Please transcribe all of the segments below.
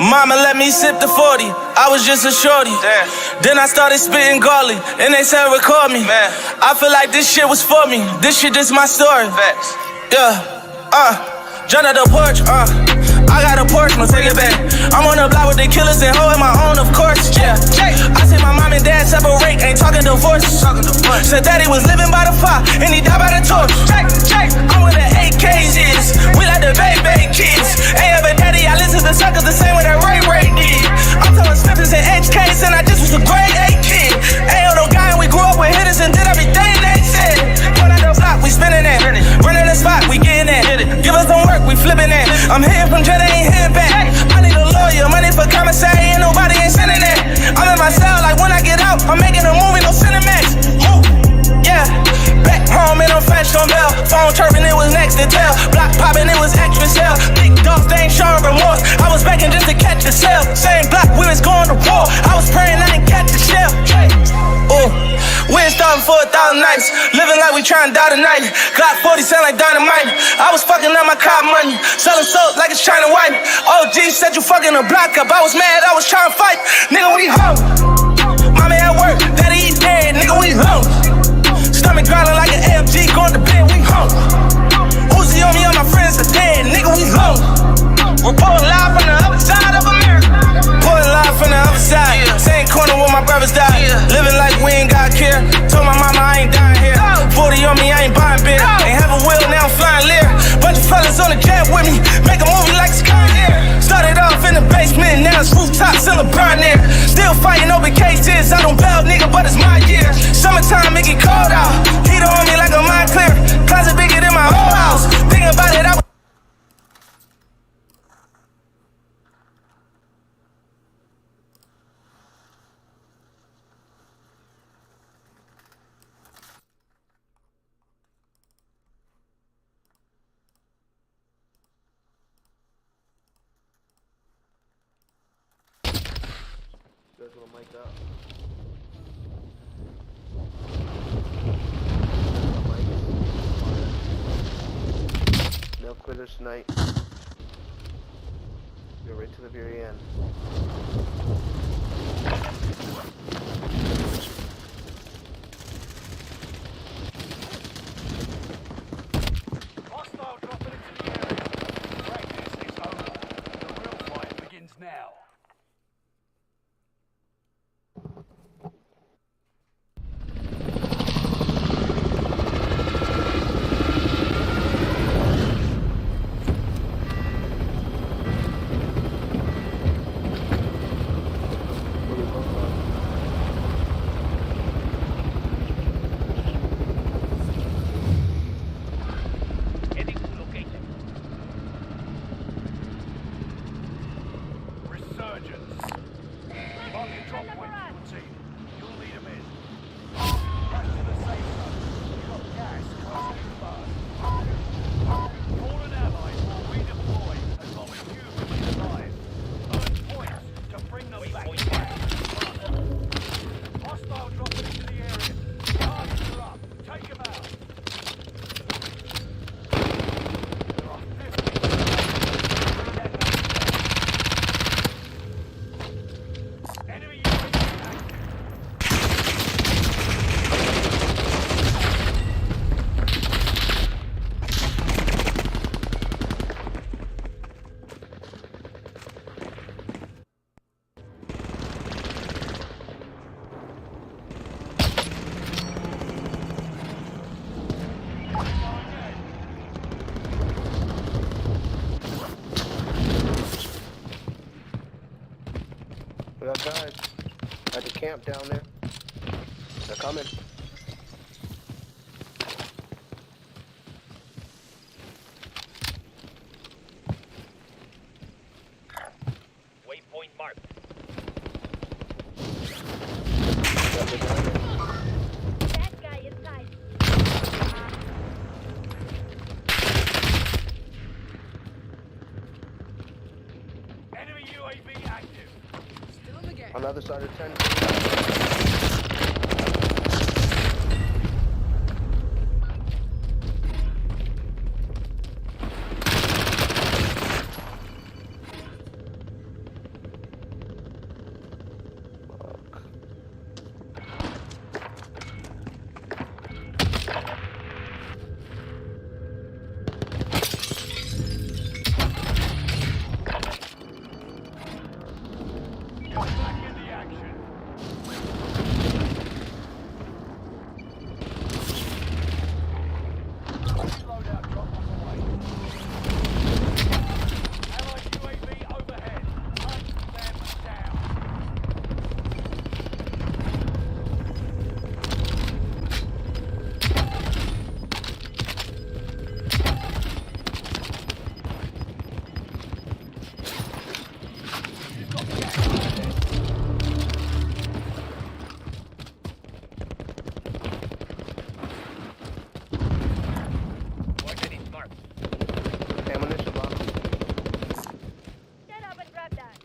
Mama let me sip the 40, I was just a shorty. Damn. Then I started spitting garlic, and they said record me. Man. I feel like this shit was for me, this shit just my story. Facts. Yeah, jump out the porch, I got a Porsche, no take it back. I'm on the block with the killers and holding my own, of course, yeah. I see my mom and dad separate, ain't talking divorce. Said daddy was living by the fire, and he died by the torch. I'm with the AKs is, we like the baby kids. Ain't ever daddy, I listen to suckers the same way that Ray did. I'm telling Snippers and HKs, and I just was a grade 8 kid. Ain't on no guy, and we grew up with hitters and did everything they said. Run out the block, we spinning that. Running the spot, we getting that. Give us some work, we flipping that. I'm hitting from Jetta, ain't hitting back. I need a lawyer, money for commissary, ain't nobody ain't sending that. I'm in my cell, like when I get out, I'm making a movie, no Cinemax. Yeah, back home and I'm fresh on bell. Phone chirping, it was next to tell. Block popping, it was extra cell. Big dogs, they ain't showing remorse. I was backing just to catch a cell. Same block, we was going to war. I was praying I didn't catch a shell. We ain't starting for 1,000 nights. Living like we trying to die tonight. Glock 40 sound like dynamite. I was fucking up my car money. Selling soap like it's China white. OG said you fucking a block up. I was mad, I was trying to fight. Nigga, we home. Mommy at work, daddy eat dead. Nigga, we home. Stomach growling like an AMG, going to bed, we home. Uzi on me, all my friends are dead, nigga, we home. We're pulling live from the other side of America. Pulling live from the other side, same corner where my brothers died. Living like we ain't got care. Told my mama I ain't dying here. 40 on me, I ain't buying beer. Ain't have a wheel, now I'm flying Lear. Bunch of fellas on the jet with me, make a movie like Sky Air. Started off in the basement, now it's rooftop, still a burn there. Still fighting over cases, I don't bail, nigga, but it's my year. Summertime, it get cold out. Heater on me like a mind clear. Closet bigger than my whole house. Thinking about it, I no quitters tonight. Go right to the very end. Hostile dropping into the area. Practice is over. The real fight begins now. We got guys at the camp down there. They're coming. Waypoint marked. Got the guy there. That guy inside. Enemy UAV active. On the other side of 10. You're back in the action. Loadout drop on the way. Allied UAV overhead. Hunt them down. You've got gas there. Ammunition box. Stand up and grab that.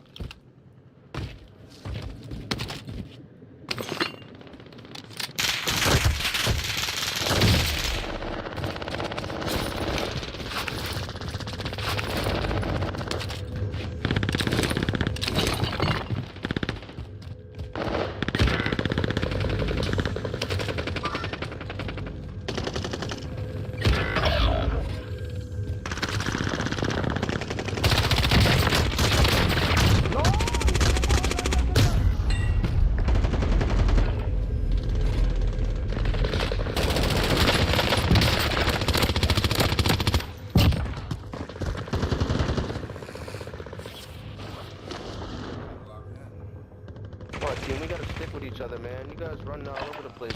Come on, team, we gotta stick with each other, man. You guys running all over the place.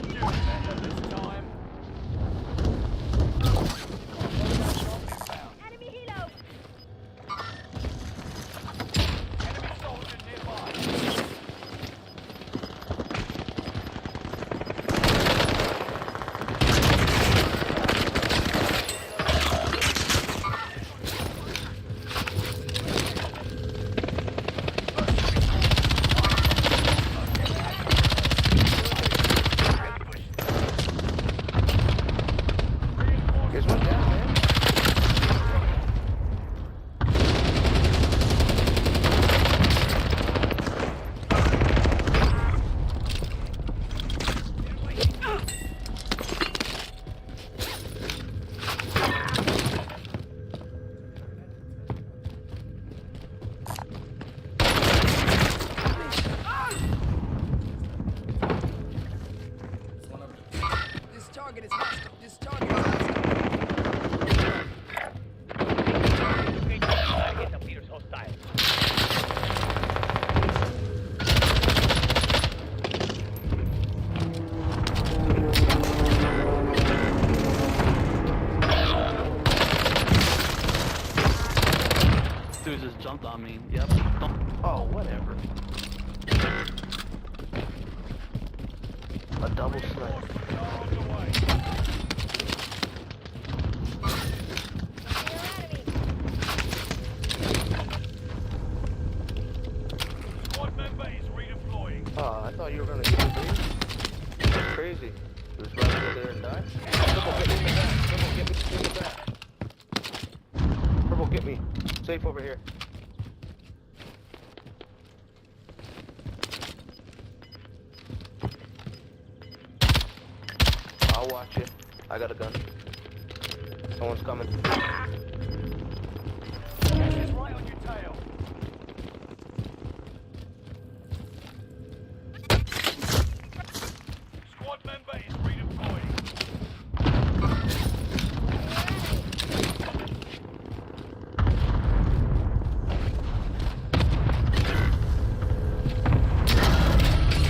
Do better this time. Enemy helo. Enemy soldier nearby. Here's one down, man. This target is hostile. This target is hostile. Dude just jumped on me. Yep. Oh, whatever. A double snipe. On the way. Near enemy. Squad member is redeploying. Oh, I thought you were gonna get the base. That's crazy. You was right over there and die. Purple, get me in the back. Purple, get me in the back. Purple, get me. Safe over here. I'll watch you. I got a gun. Someone's coming. Gas is right on your tail. Squad member is redeploying.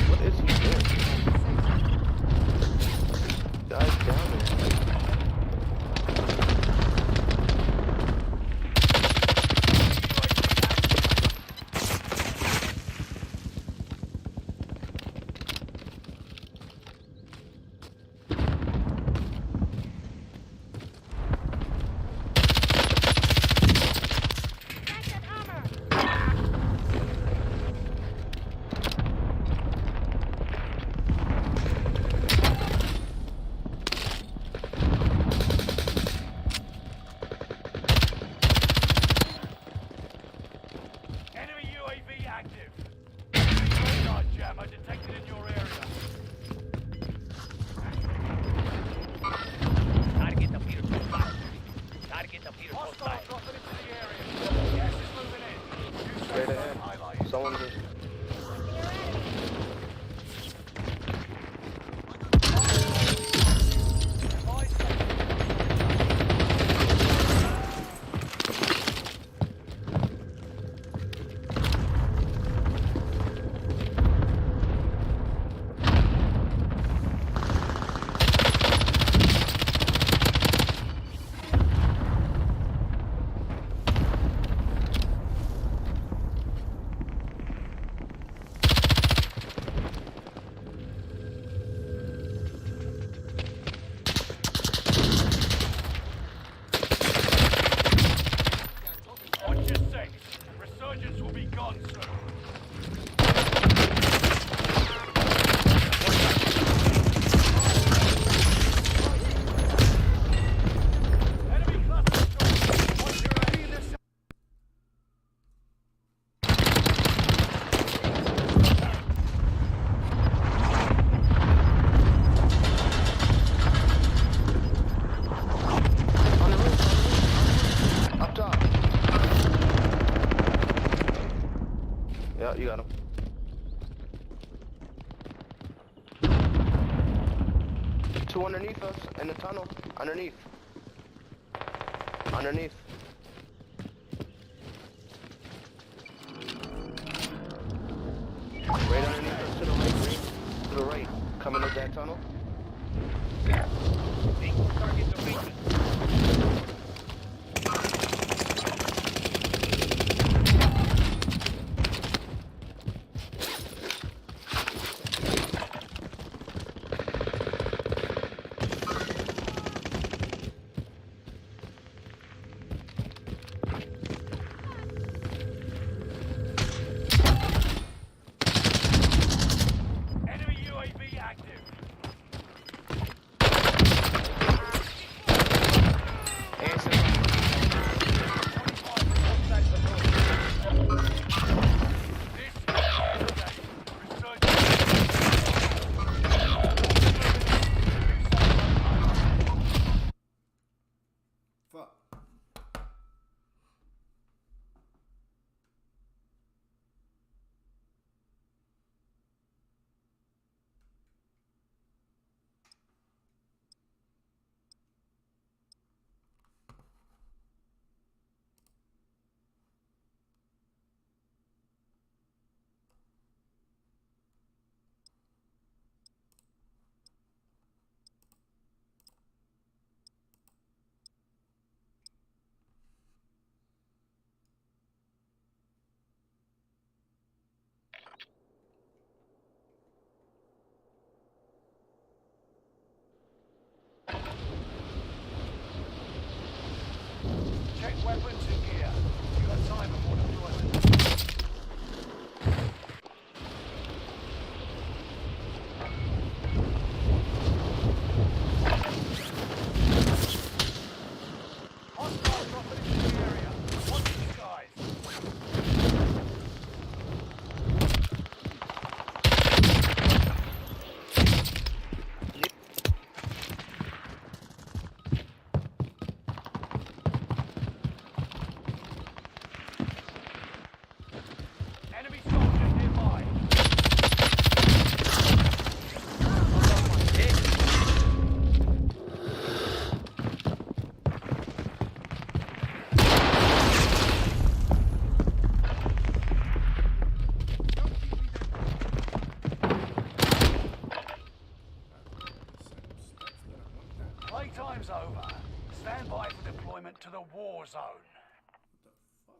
What is he doing? Dive down there. got him. Two underneath us in the tunnel. Underneath. Underneath. Right underneath us to the right, Green. To the right. Coming up that tunnel. Enemy UAV active. Fuck. Check weapons and gear. You got time before deployment. Hostiles dropping into the area. Watch the skies. Enemy soldiers nearby. Playtime's over. Stand by for deployment to the war zone. Fuck.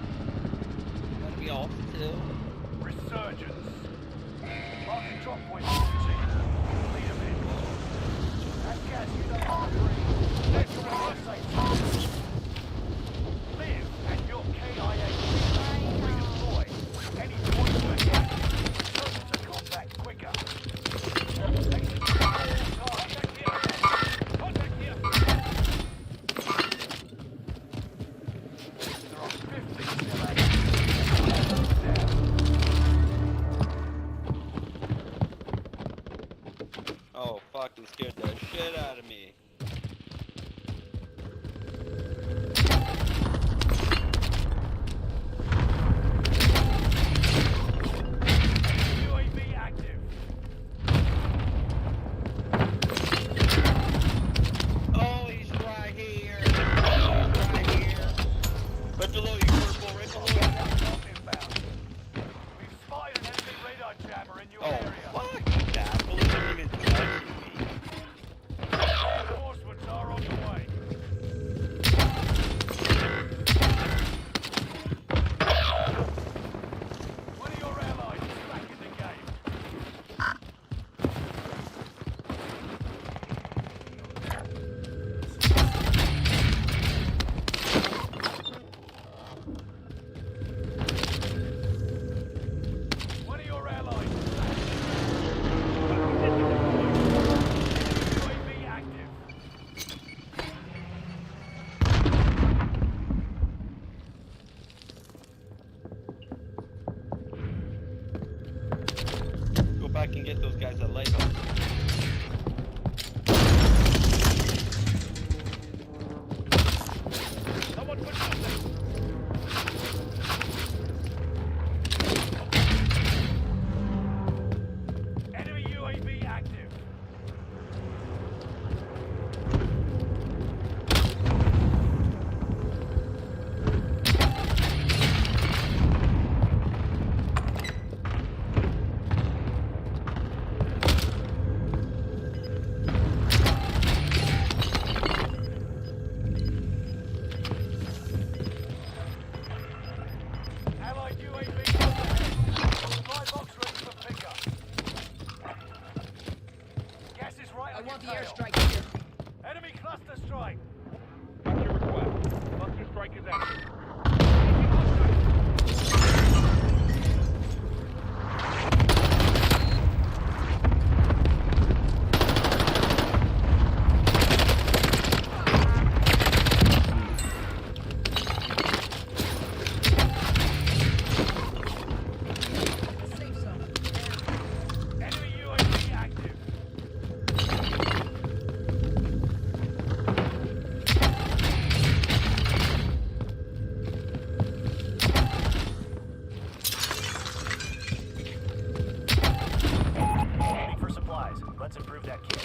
Gotta be off too. Resurgence. Marking drop point 14. Lead them in. That gas you don't want to breathe. Let's resuscitate. Live and your KIA will redeploy. Any point where gas. Return to combat quicker. Contact here. Contact here. There are 50 still active. Oh, fucking scared the shit out of me. UAV active. Oh, he's right here. Oh, he's right here. Right below you, purple, right below you. Inbound. We've spotted an enemy radar jammer in your Oh, area. fuck that. Well, it didn't even touch me. I can get those guys at Lighthouse. Someone put something. Enemy UAV active. Allied UAV overhead. Supply box ready for pickup. Gas is right I on want the your tail. airstrike here. Enemy cluster strike. What's your request? Cluster strike is active. Safe zone. Enemy UAV active. Waiting for supplies. Let's improve that kit.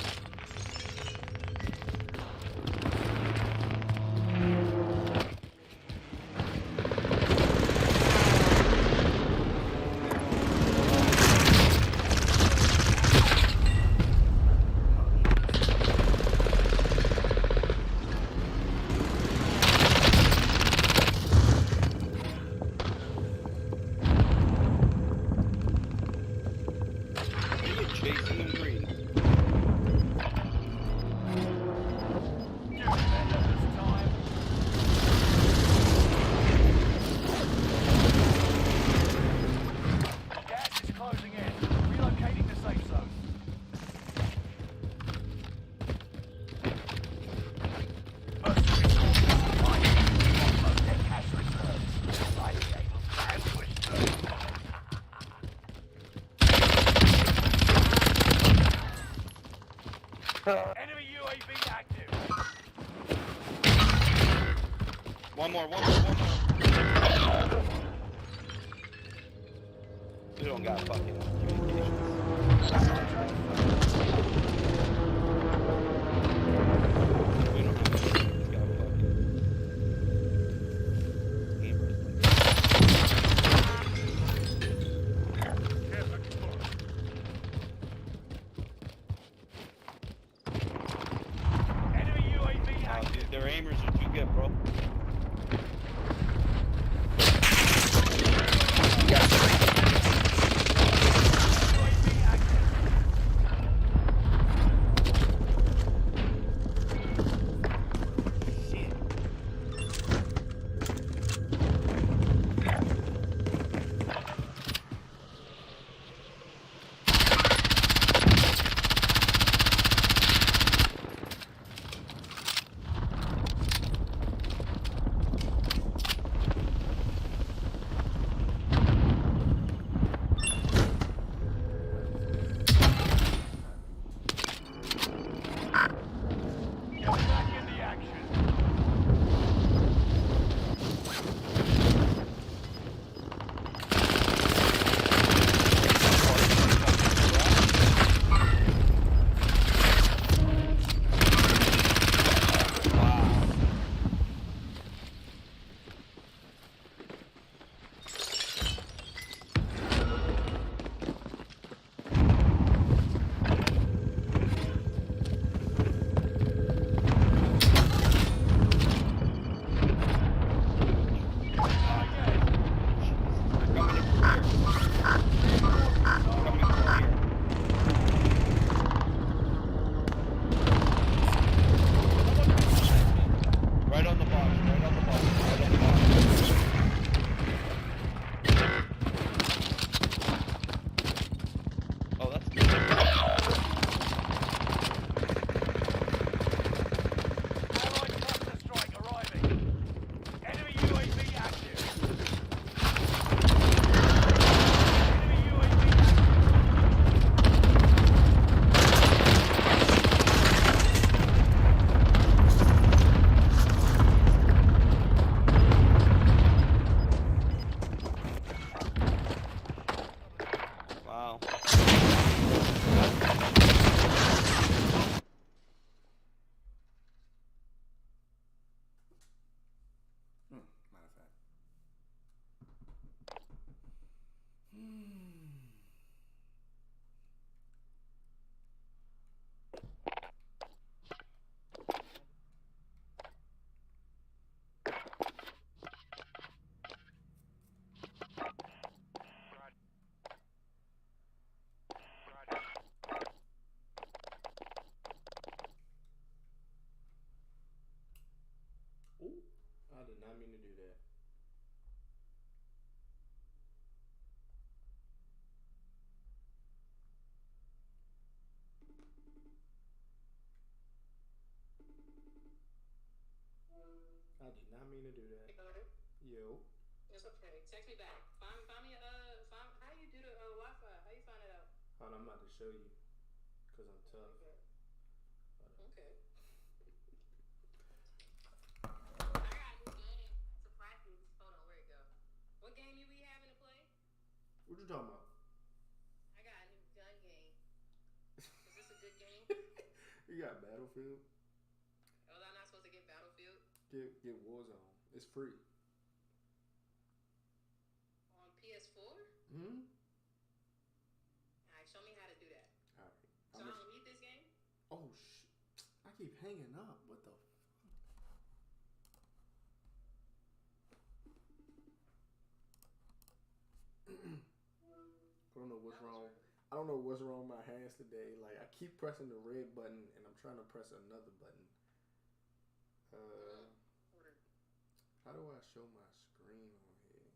You're chasing them green. You remember this time? Gas is closing in. Relocating the safe zone. Mercenary forces supplying. Offload their cash reserves. Right game. And push through. Enemy UAV active. One more. We don't got fucking communications. We don't have anything. It's got fucking gamers. Enemy UAV active. Dude, their aimers are too good, bro. UAV active. Shit. Get back in the action. Right on the box. Right on the box. Right on the box. Oh, that's good. Allied cluster strike arriving. Enemy UAV active. show you, cause I'm tough. Okay. I got a new game to practice. Hold on, where'd it go? What game you be having to play? What you talking about? I got a new gun game. Is this a good game? You got Battlefield. Oh, I'm not supposed to get Battlefield Get Warzone. It's free. on PS4? Hmm. Alright, show me how to do that. All right. So I don't need this game? Oh I keep hanging up. What the? I don't know what's wrong. I don't know what's wrong with my hands today. Like I keep pressing the red button and I'm trying to press another button. How do I show my screen on here?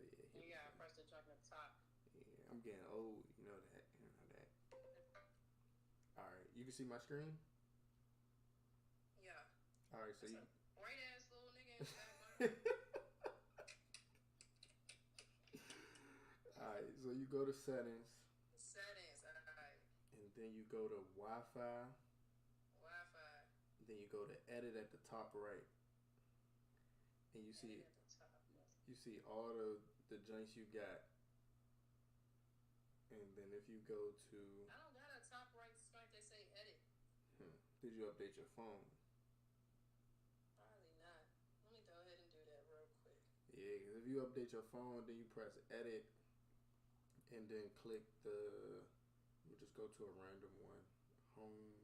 Oh, yeah, You gotta press the truck at the top. Yeah, I'm getting old. You know that. You know that. All right, you can see my screen. Yeah. All right, so you. White ass little nigga in the back. Alright, so you go to settings. Settings, alright. And then you go to Wi-Fi. Wi-Fi. Then you go to edit at the top right. And you see At the top. you see all the joints you got. And then if you go to I don't got a top right strike that say edit. did you update your phone? Probably not. Let me go ahead and do that real quick. Yeah, because if you update your phone, then you press edit and then click you just go to a random one. Home.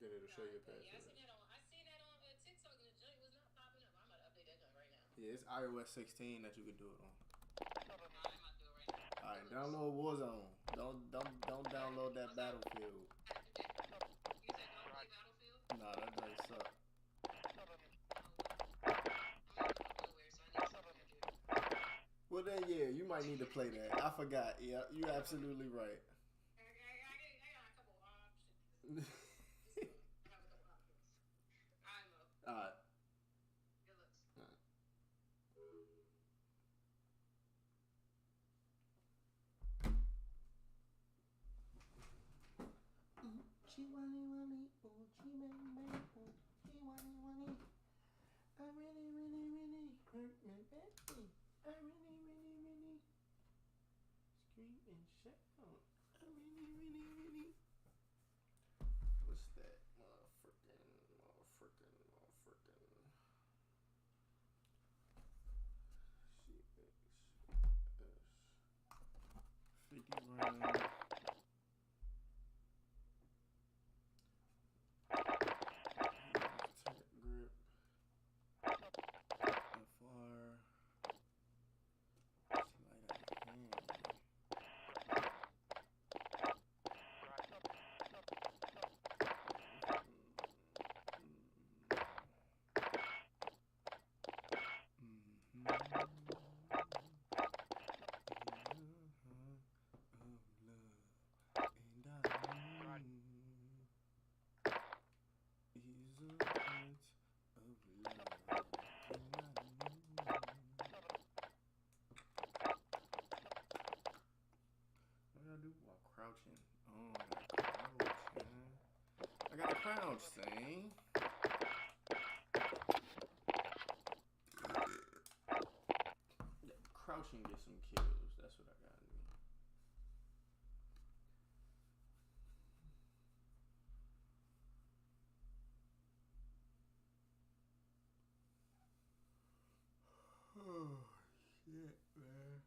Then it'll show you a password. Yeah, I seen that on TikTok and the joint was not popping up. I'm about to update that joint right now. Yeah, it's iOS 16 that you can do it on. I'm about to do it right now. Alright, download Warzone. Don't download that Battlefield. You said don't play Battlefield? Nah, that joint suck. Well then, yeah, you might need to play that. I forgot. Yeah, you're absolutely right. I got a couple options. Alright. Good looks. Alright. I really, really, really hurt my baby. I really, really, really scream and shout. I really, really, really. What's that? Motherfucking. Figure round. Tech grip. FR. Slide out hand. Crouching. Oh, I gotta crouch, man. I gotta crouch, thing. Yeah, crouching gets some kills. That's what I gotta do. Oh, shit, man.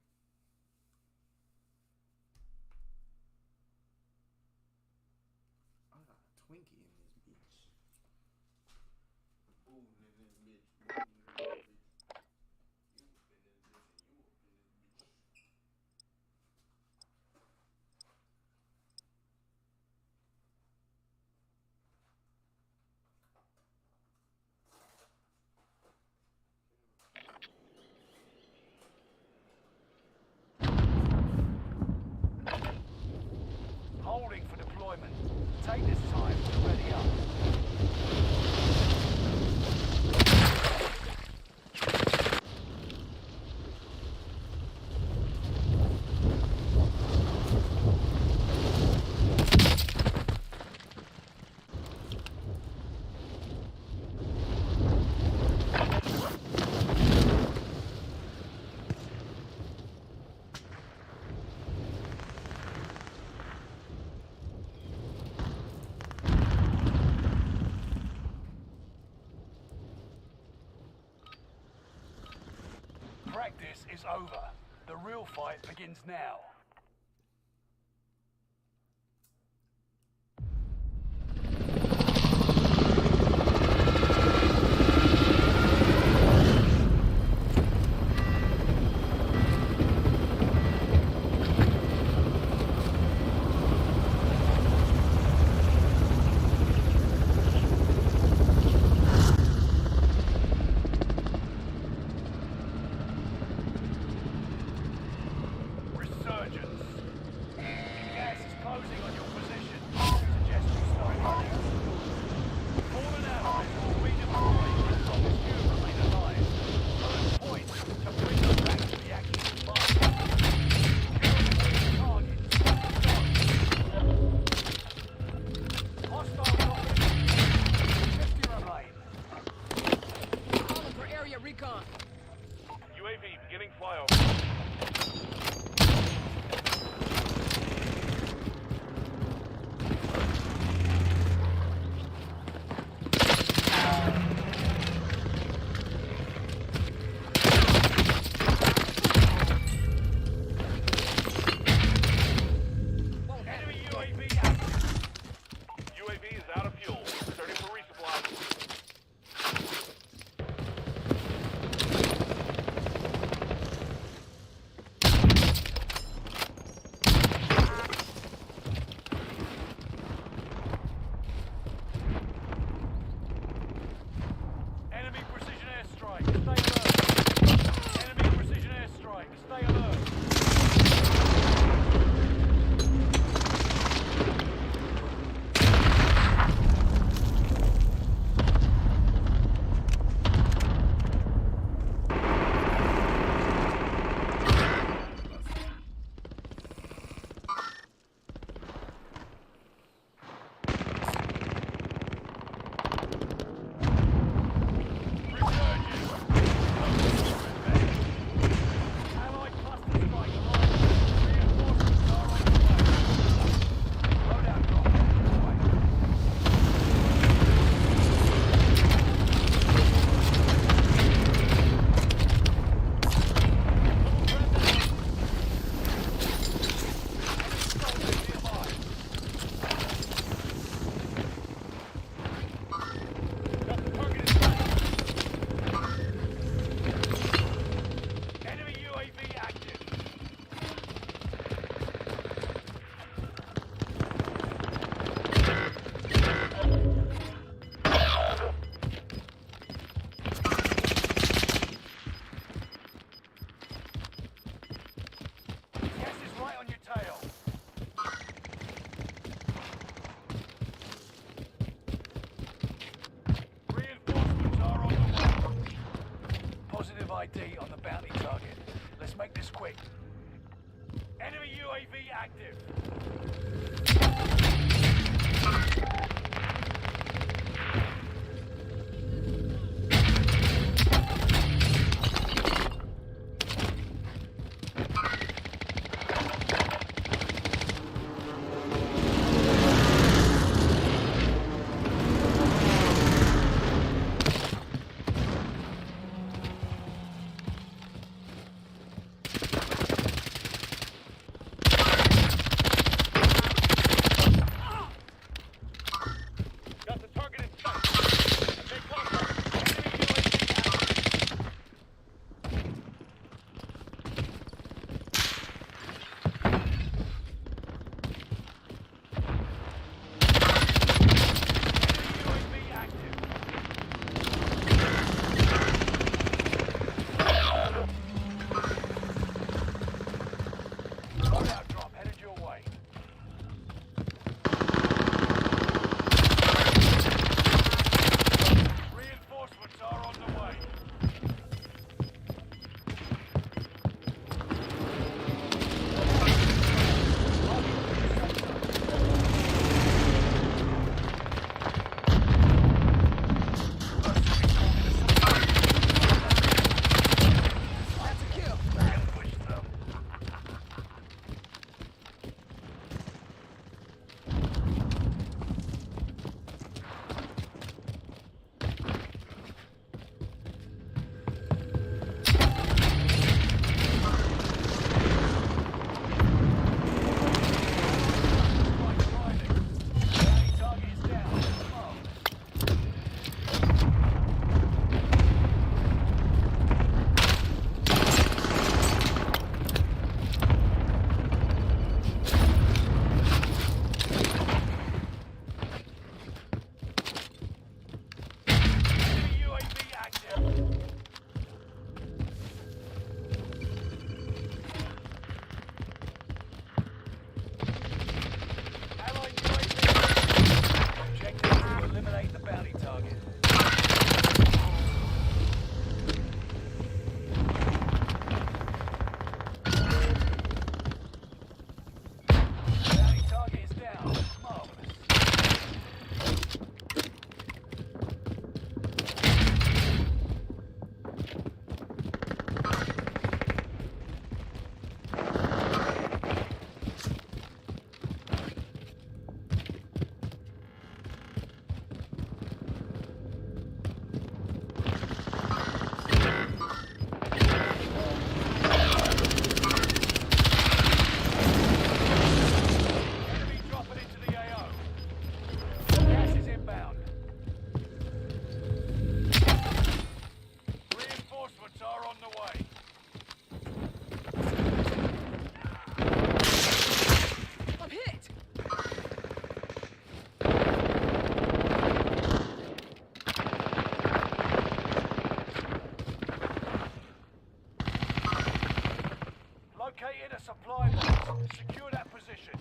I got a Twinkie in this bitch. Ooh, in this bitch. You up in this bitch and you up in this bitch. Holding for deployment. Take this time to ready practice is over. The real fight begins now. Resurgence. Gas is closing on your position. Suggest you start running. Fallen allies will redeploy as long as you remain alive. First point to bring them back to the active mark. Targets. Hostile dropping. 50 remain. Calling for area recon. UAV beginning flyover. Enemy UAV active. UAV is out of fuel. Starting for resupply. Enemy precision airstrike. Stay alert. Enemy precision airstrike. Stay alert. Allied cluster strike arrived. Reinforcements are on the way. Loadout drop on the way. Soldiers nearby. Got the target in sight. Enemy UAV active. Gas is right on your tail. Reinforcements are on the way. Positive ID on the bounty target. Let's make this quick. Enemy UAV active. are on the way. I'm hit! Located a supply box. Secure that position.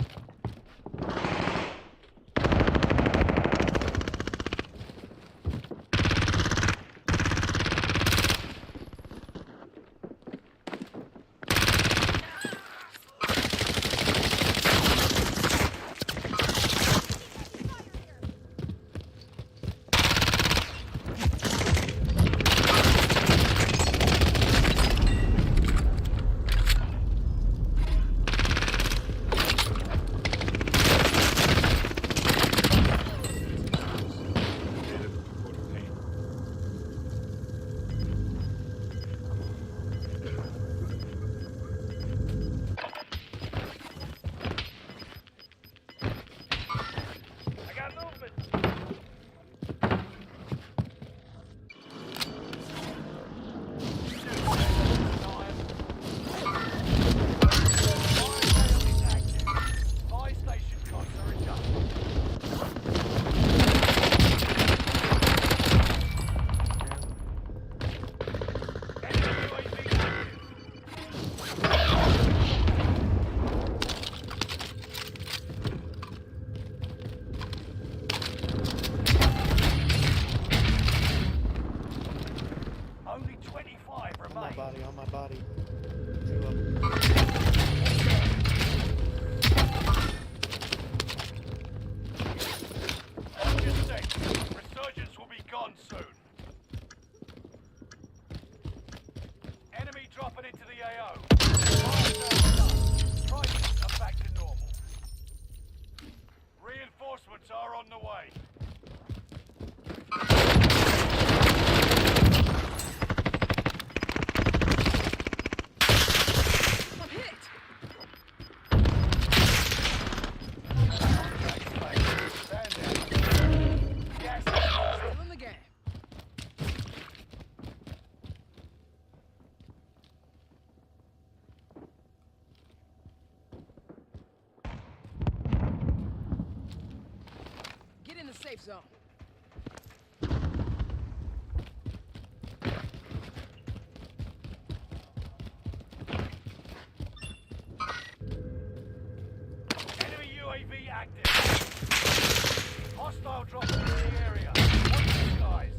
I got movement. Fire station costs are adjusted. Enemy UAV active. Only 25 On my remain. body, on my body. 2 of them. Just think, resurgence will be gone soon. Enemy dropping into the AO. Prices are back to normal. Reinforcements are on the way. I'm hit! Stand down. Gas is close. Still in the game. Get in the safe zone. Enemy UAV active. Hostile dropping into the area. Watch the skies.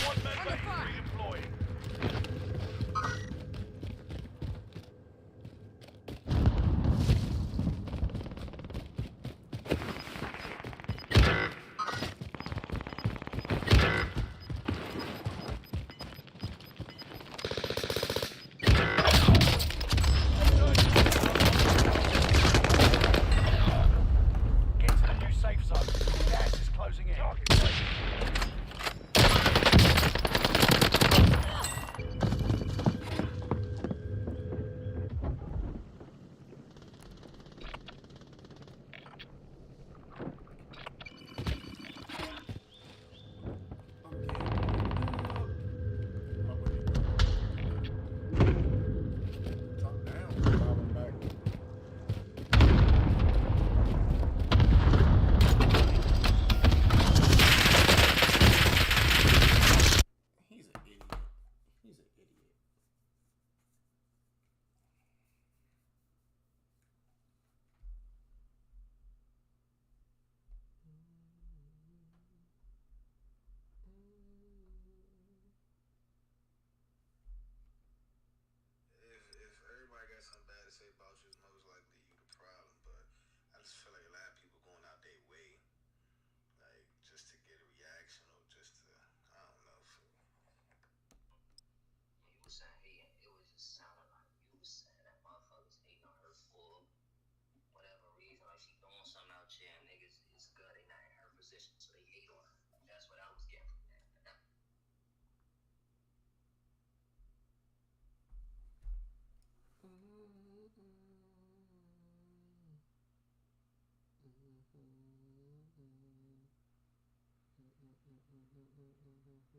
One man Under base fire. redeploying.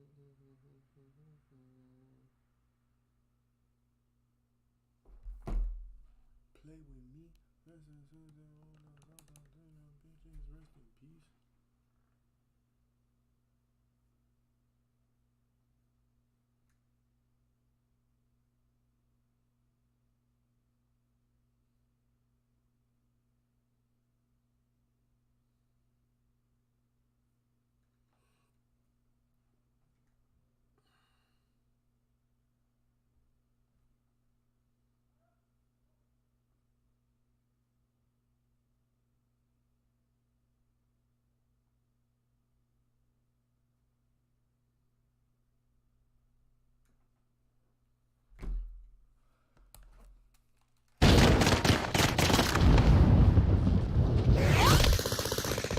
Play with me. Bitches, rest in peace.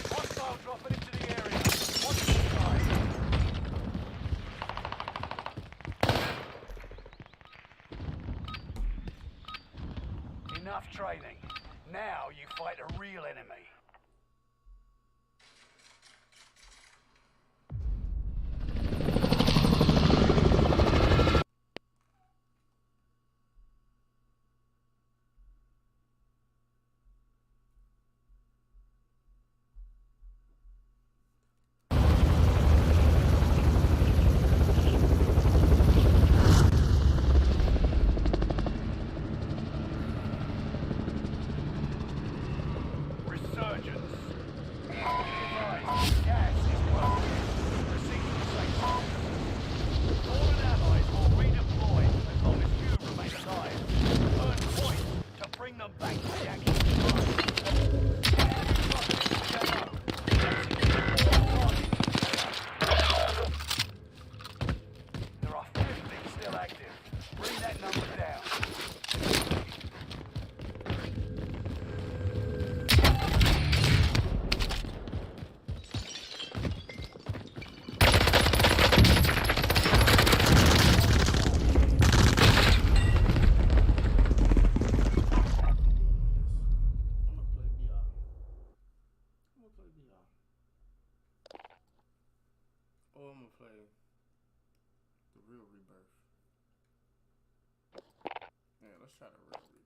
Hostile dropping into the area. Watch the sky. Enough training. Now you fight a real enemy. Resurgence. Advise, gas is working. Proceed to safe zone. Fallen allies will redeploy as long as you remain alive. Earn points to bring them back to the action line. Enemy dropping into the AO. There are 50 still active. Bring that number down. Or I'm gonna play the real Rebirth. Yeah, let's try the real Rebirth.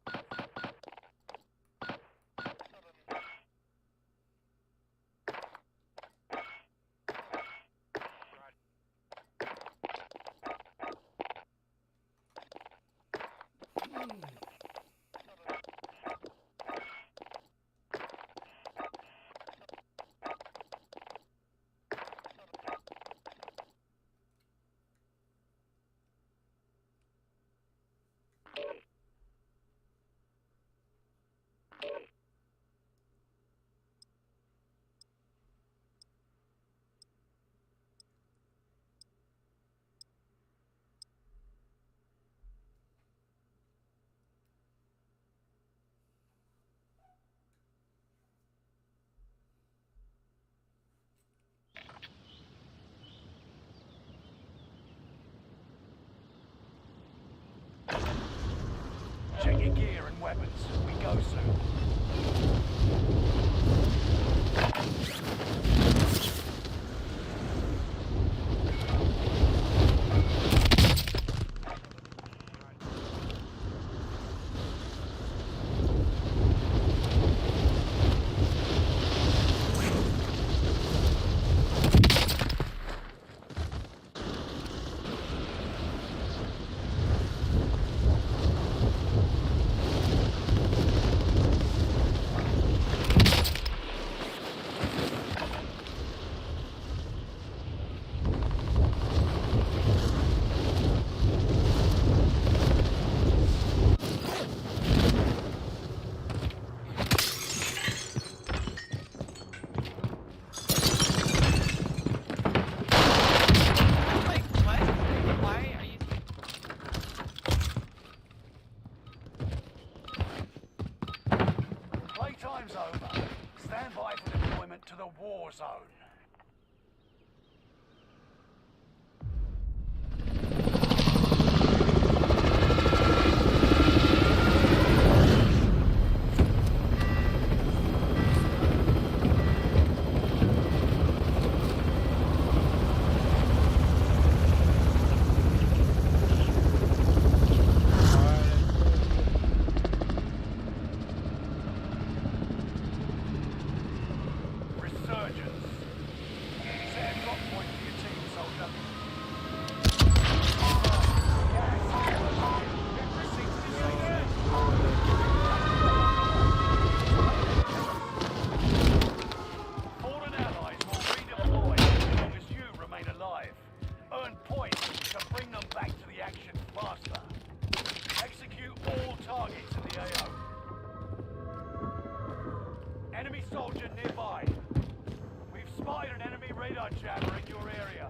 Radar jammer in your area.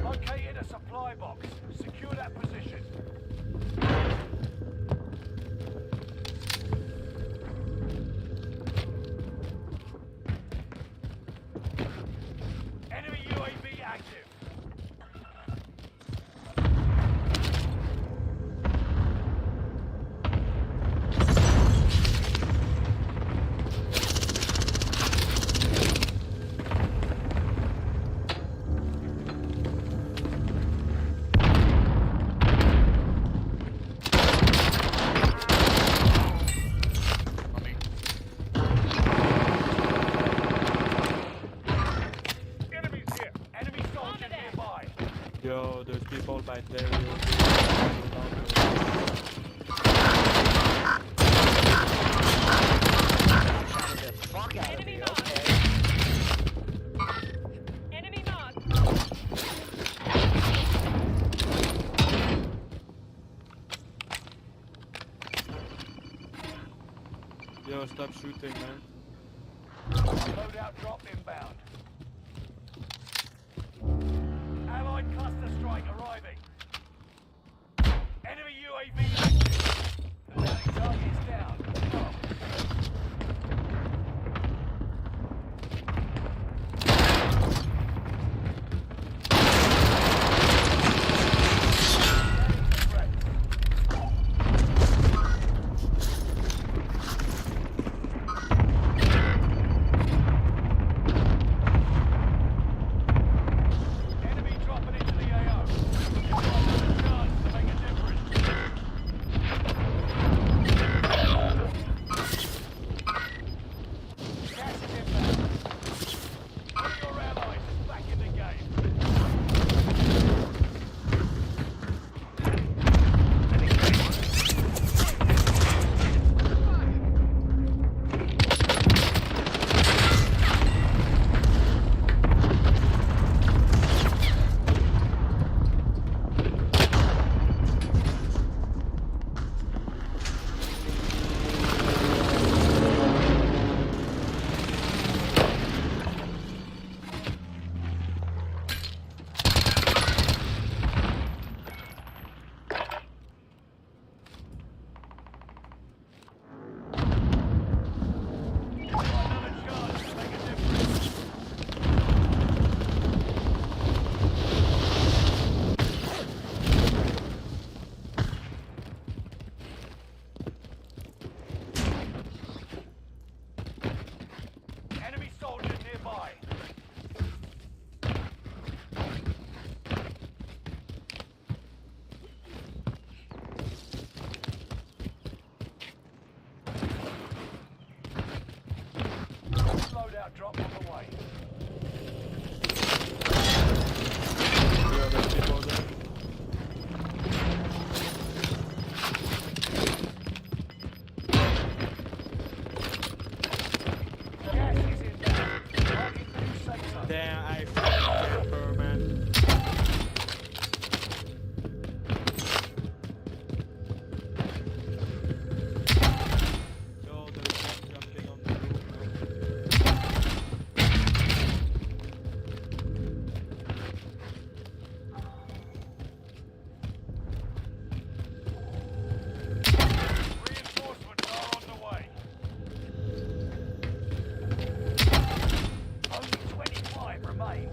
Located a supply box. Secure that position. Enemy UAV active. Enemies here. Enemy soldier nearby. Yo, there's people back there. Enemy marked. Enemy marked. Yo, stop shooting, man. Loadout drop inbound. Allied cluster strike arriving. Enemy UAV active. Enemy targets down. Enemy dropping into the AO. Chance to make a difference. Gas is inbound. One of your allies is back in the game. Another chance to make a difference. Enemy soldier nearby. Loadout drop on the way. Yo, there's people there. Gas is inbound. Target new safe zone. Damn, I fucking camper, man. Yo, there's one jumping on the roof, man. Reinforcements are on the way. Only 25 remain.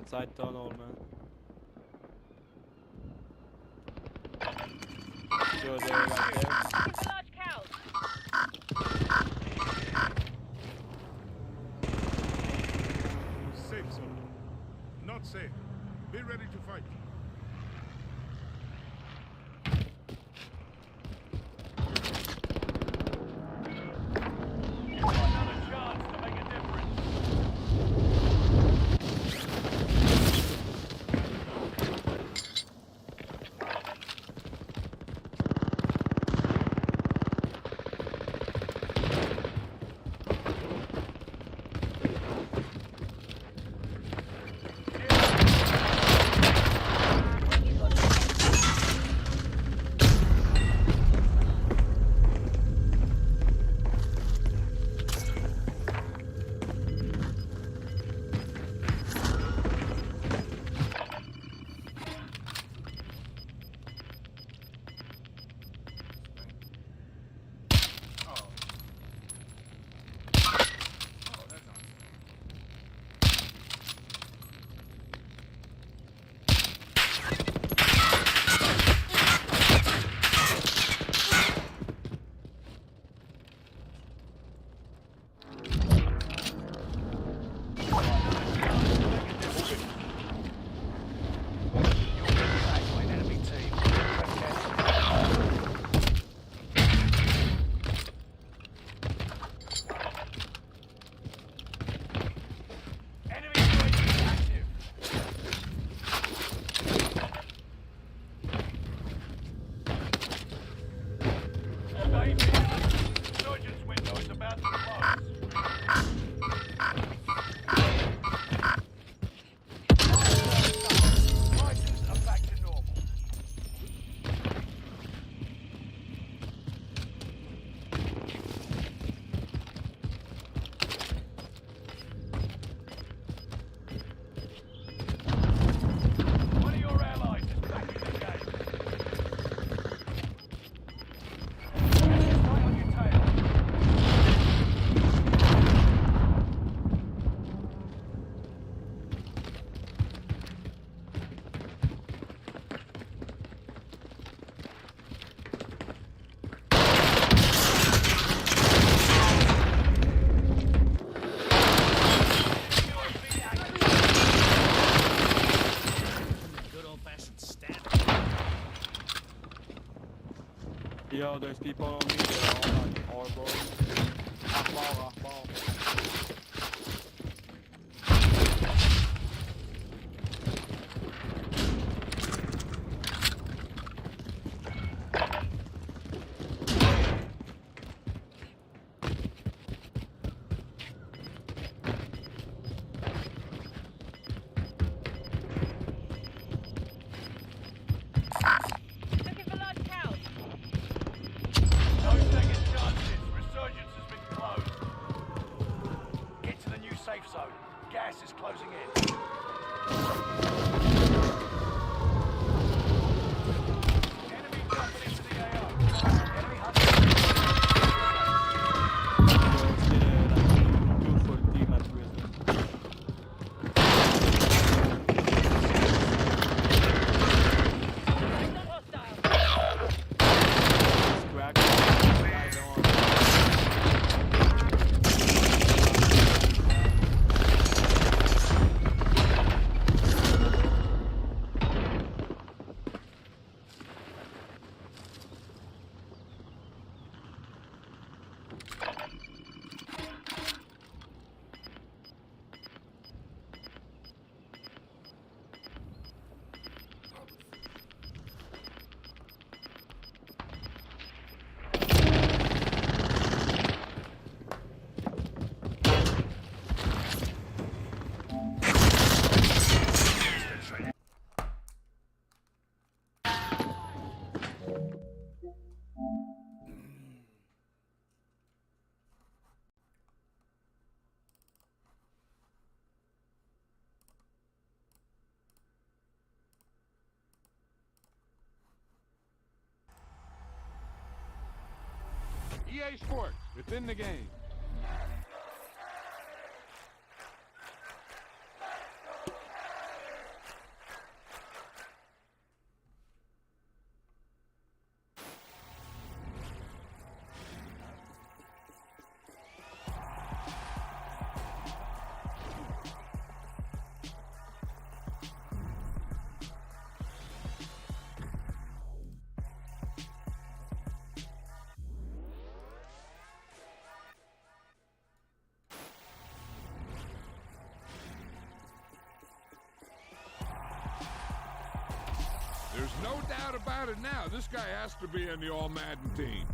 Side tunnel, man. Go there, right there. Looking for large cows. Safe zone. Not safe. Be ready to fight. Another chance to make a difference. Surgeon's window is about to close. Prices are back to normal. One of your allies is back in the game. Right on your tail. Yo, there's people on me. They're all like horrible. Ahbal. Looking for large cows. No second chances. Resurgence has been closed. Get to the new safe zone. Gas is closing in. Enemy jumping into the AO. Enemy hunting. Two for team at prison. Not hostile. Crack. Right on. EA Sports, within the game. doubt about it now. This guy has to be in the All-Madden team.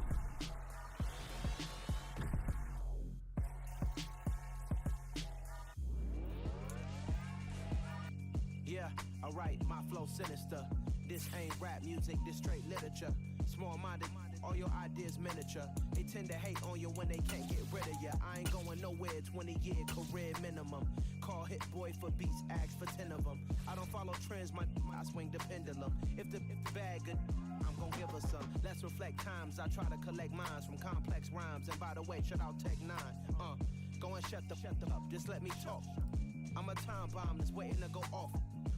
Yeah, alright, my flow sinister. This ain't rap music, this straight literature. Small-minded, all your ideas miniature. They tend to hate on you when they can't get rid of you. I ain't going nowhere, 20-year career minimum. Call Hit Boy for beats, ask for 10 of them. I don't follow trends, I swing the pendulum. If the bag good, I'm gon' give her some. Let's reflect times, I try to collect minds from complex rhymes. And by the way, shut out Tech 9. Go and shut the up, just let me talk. I'm a time bomb that's waiting to go off.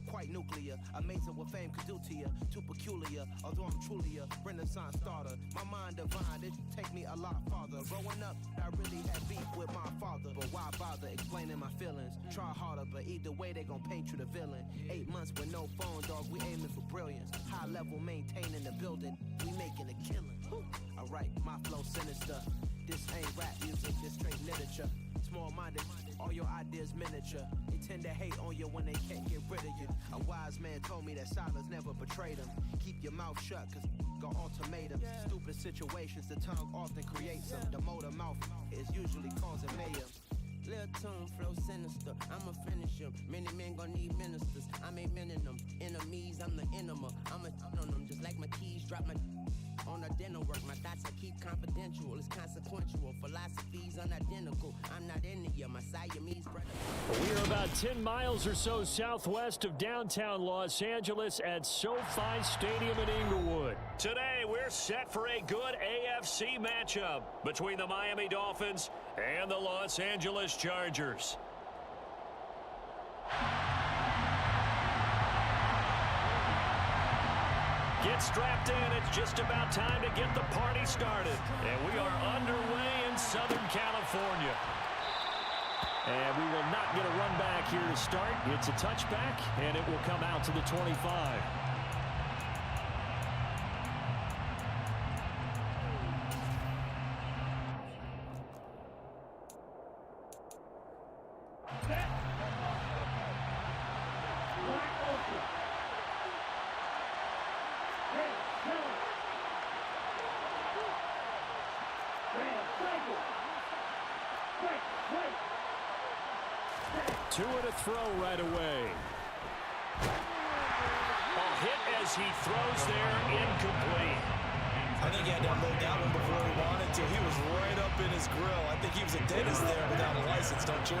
Quite nuclear, amazing what fame could do to you. Too peculiar, although I'm truly a Renaissance starter. My mind divine, it take me a lot farther. Growing up, I really had beef with my father. But why bother explaining my feelings? Try harder, but either way they gon' paint you the villain. 8 months with no phone, dog, we aiming for brilliance. High level maintaining the building, we making a killing. Alright, my flow sinister. This ain't rap music, this straight literature. Small-minded, all your ideas miniature. They tend to hate on you when they can't get rid of you. A wise man told me that silence never betrayed him. Keep your mouth shut, cause got ultimatums. Stupid situations, the tongue often creates them. The motor mouth is usually causing mayhem. Lil' tune, flow sinister, I'ma finish him. Many men gon' need ministers, I'm aiming them. Enemies, I'm the enema. I'ma on them, just like my keys, drop my on a dinner work. My thoughts I keep confidential, it's consequential. Philosophies unidentical, I'm not into you, my Siamese brother. We are about 10 miles or so southwest of downtown Los Angeles at SoFi Stadium in Inglewood. Today, we're set for a good AFC matchup between the Miami Dolphins and the Los Angeles Chargers. Get strapped in. It's just about time to get the party started. And we are underway in Southern California. And we will not get a run back here to start. It's a touchback, and it will come out to the 25. Tua to throw right away. A hit as he throws there, incomplete. I think he had to unload that one before he wanted to. He was right up in his grill. I think he was a dentist there without a license, don't you?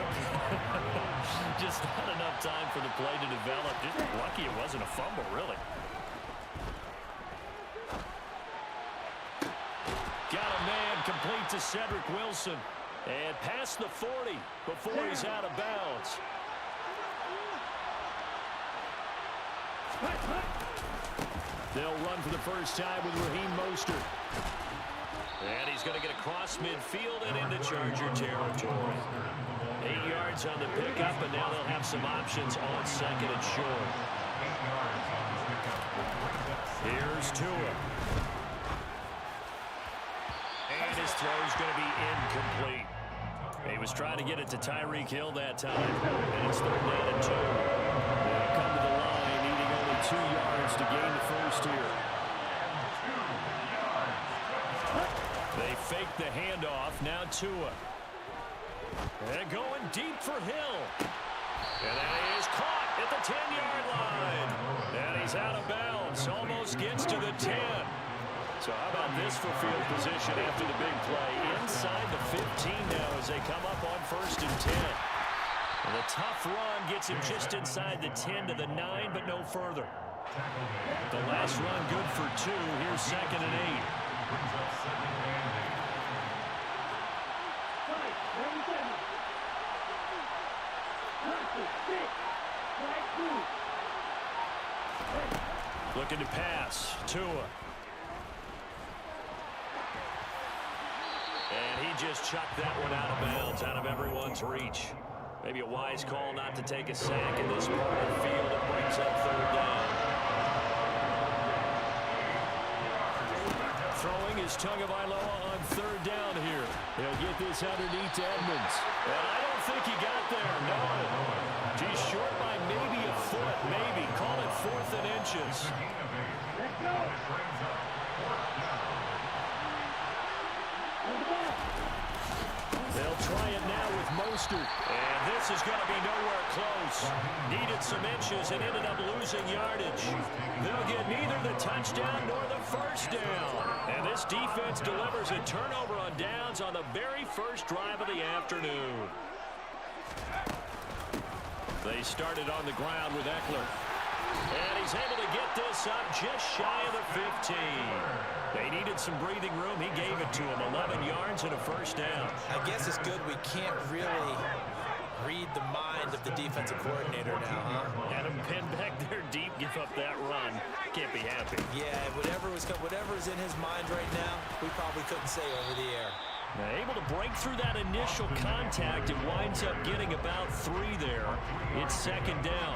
Just not enough time for the play to develop. Just lucky it wasn't a fumble, really. Got a man complete to Cedric Wilson. And past the 40 before he's out of bounds. They'll run for the first time with Raheem Mostert. And he's going to get across midfield and into Charger territory. 8 yards on the pickup, and now they'll have some options on second and short. Here's Tua. And his throw's going to be incomplete. He was trying to get it to Tyreek Hill that time, and it's 3rd down and 2. They'll come to the line, needing only 2 yards to gain the first here. They fake the handoff, now Tua. And going deep for Hill. And that is caught at the 10-yard line. And he's out of bounds, almost gets to the 10. So how about this for field position after the big play? Inside the 15 now as they come up on 1st and 10. And the tough run gets him just inside the 10 to the 9, but no further. The last run good for 2. Here's 2nd and 8. Looking to pass. Tua. And he just chucked that one out of bounds, out of everyone's reach. Maybe a wise call not to take a sack in this part of the field. It brings up 3rd down. Throwing is Tagovailoa on 3rd down here. He'll get this underneath to Edmonds. And I don't think he got there, no. He's short by maybe a foot, maybe. Call it 4th and inches. They'll try it now with Mostert. And this is going to be nowhere close. Needed some inches and ended up losing yardage. They'll get neither the touchdown nor the first down. And this defense delivers a turnover on downs on the very first drive of the afternoon. They started on the ground with Eckler. And he's able to get this up just shy of the 15. They needed some breathing room. He gave it to them. 11 yards and a first down. I guess it's good we can't really read the mind of the defensive coordinator now, huh? Had him pinned back there deep, give up that run. Can't be happy. Yeah, whatever is in his mind right now, we probably couldn't say over the air. Able to break through that initial contact. It winds up getting about 3 there. It's second down.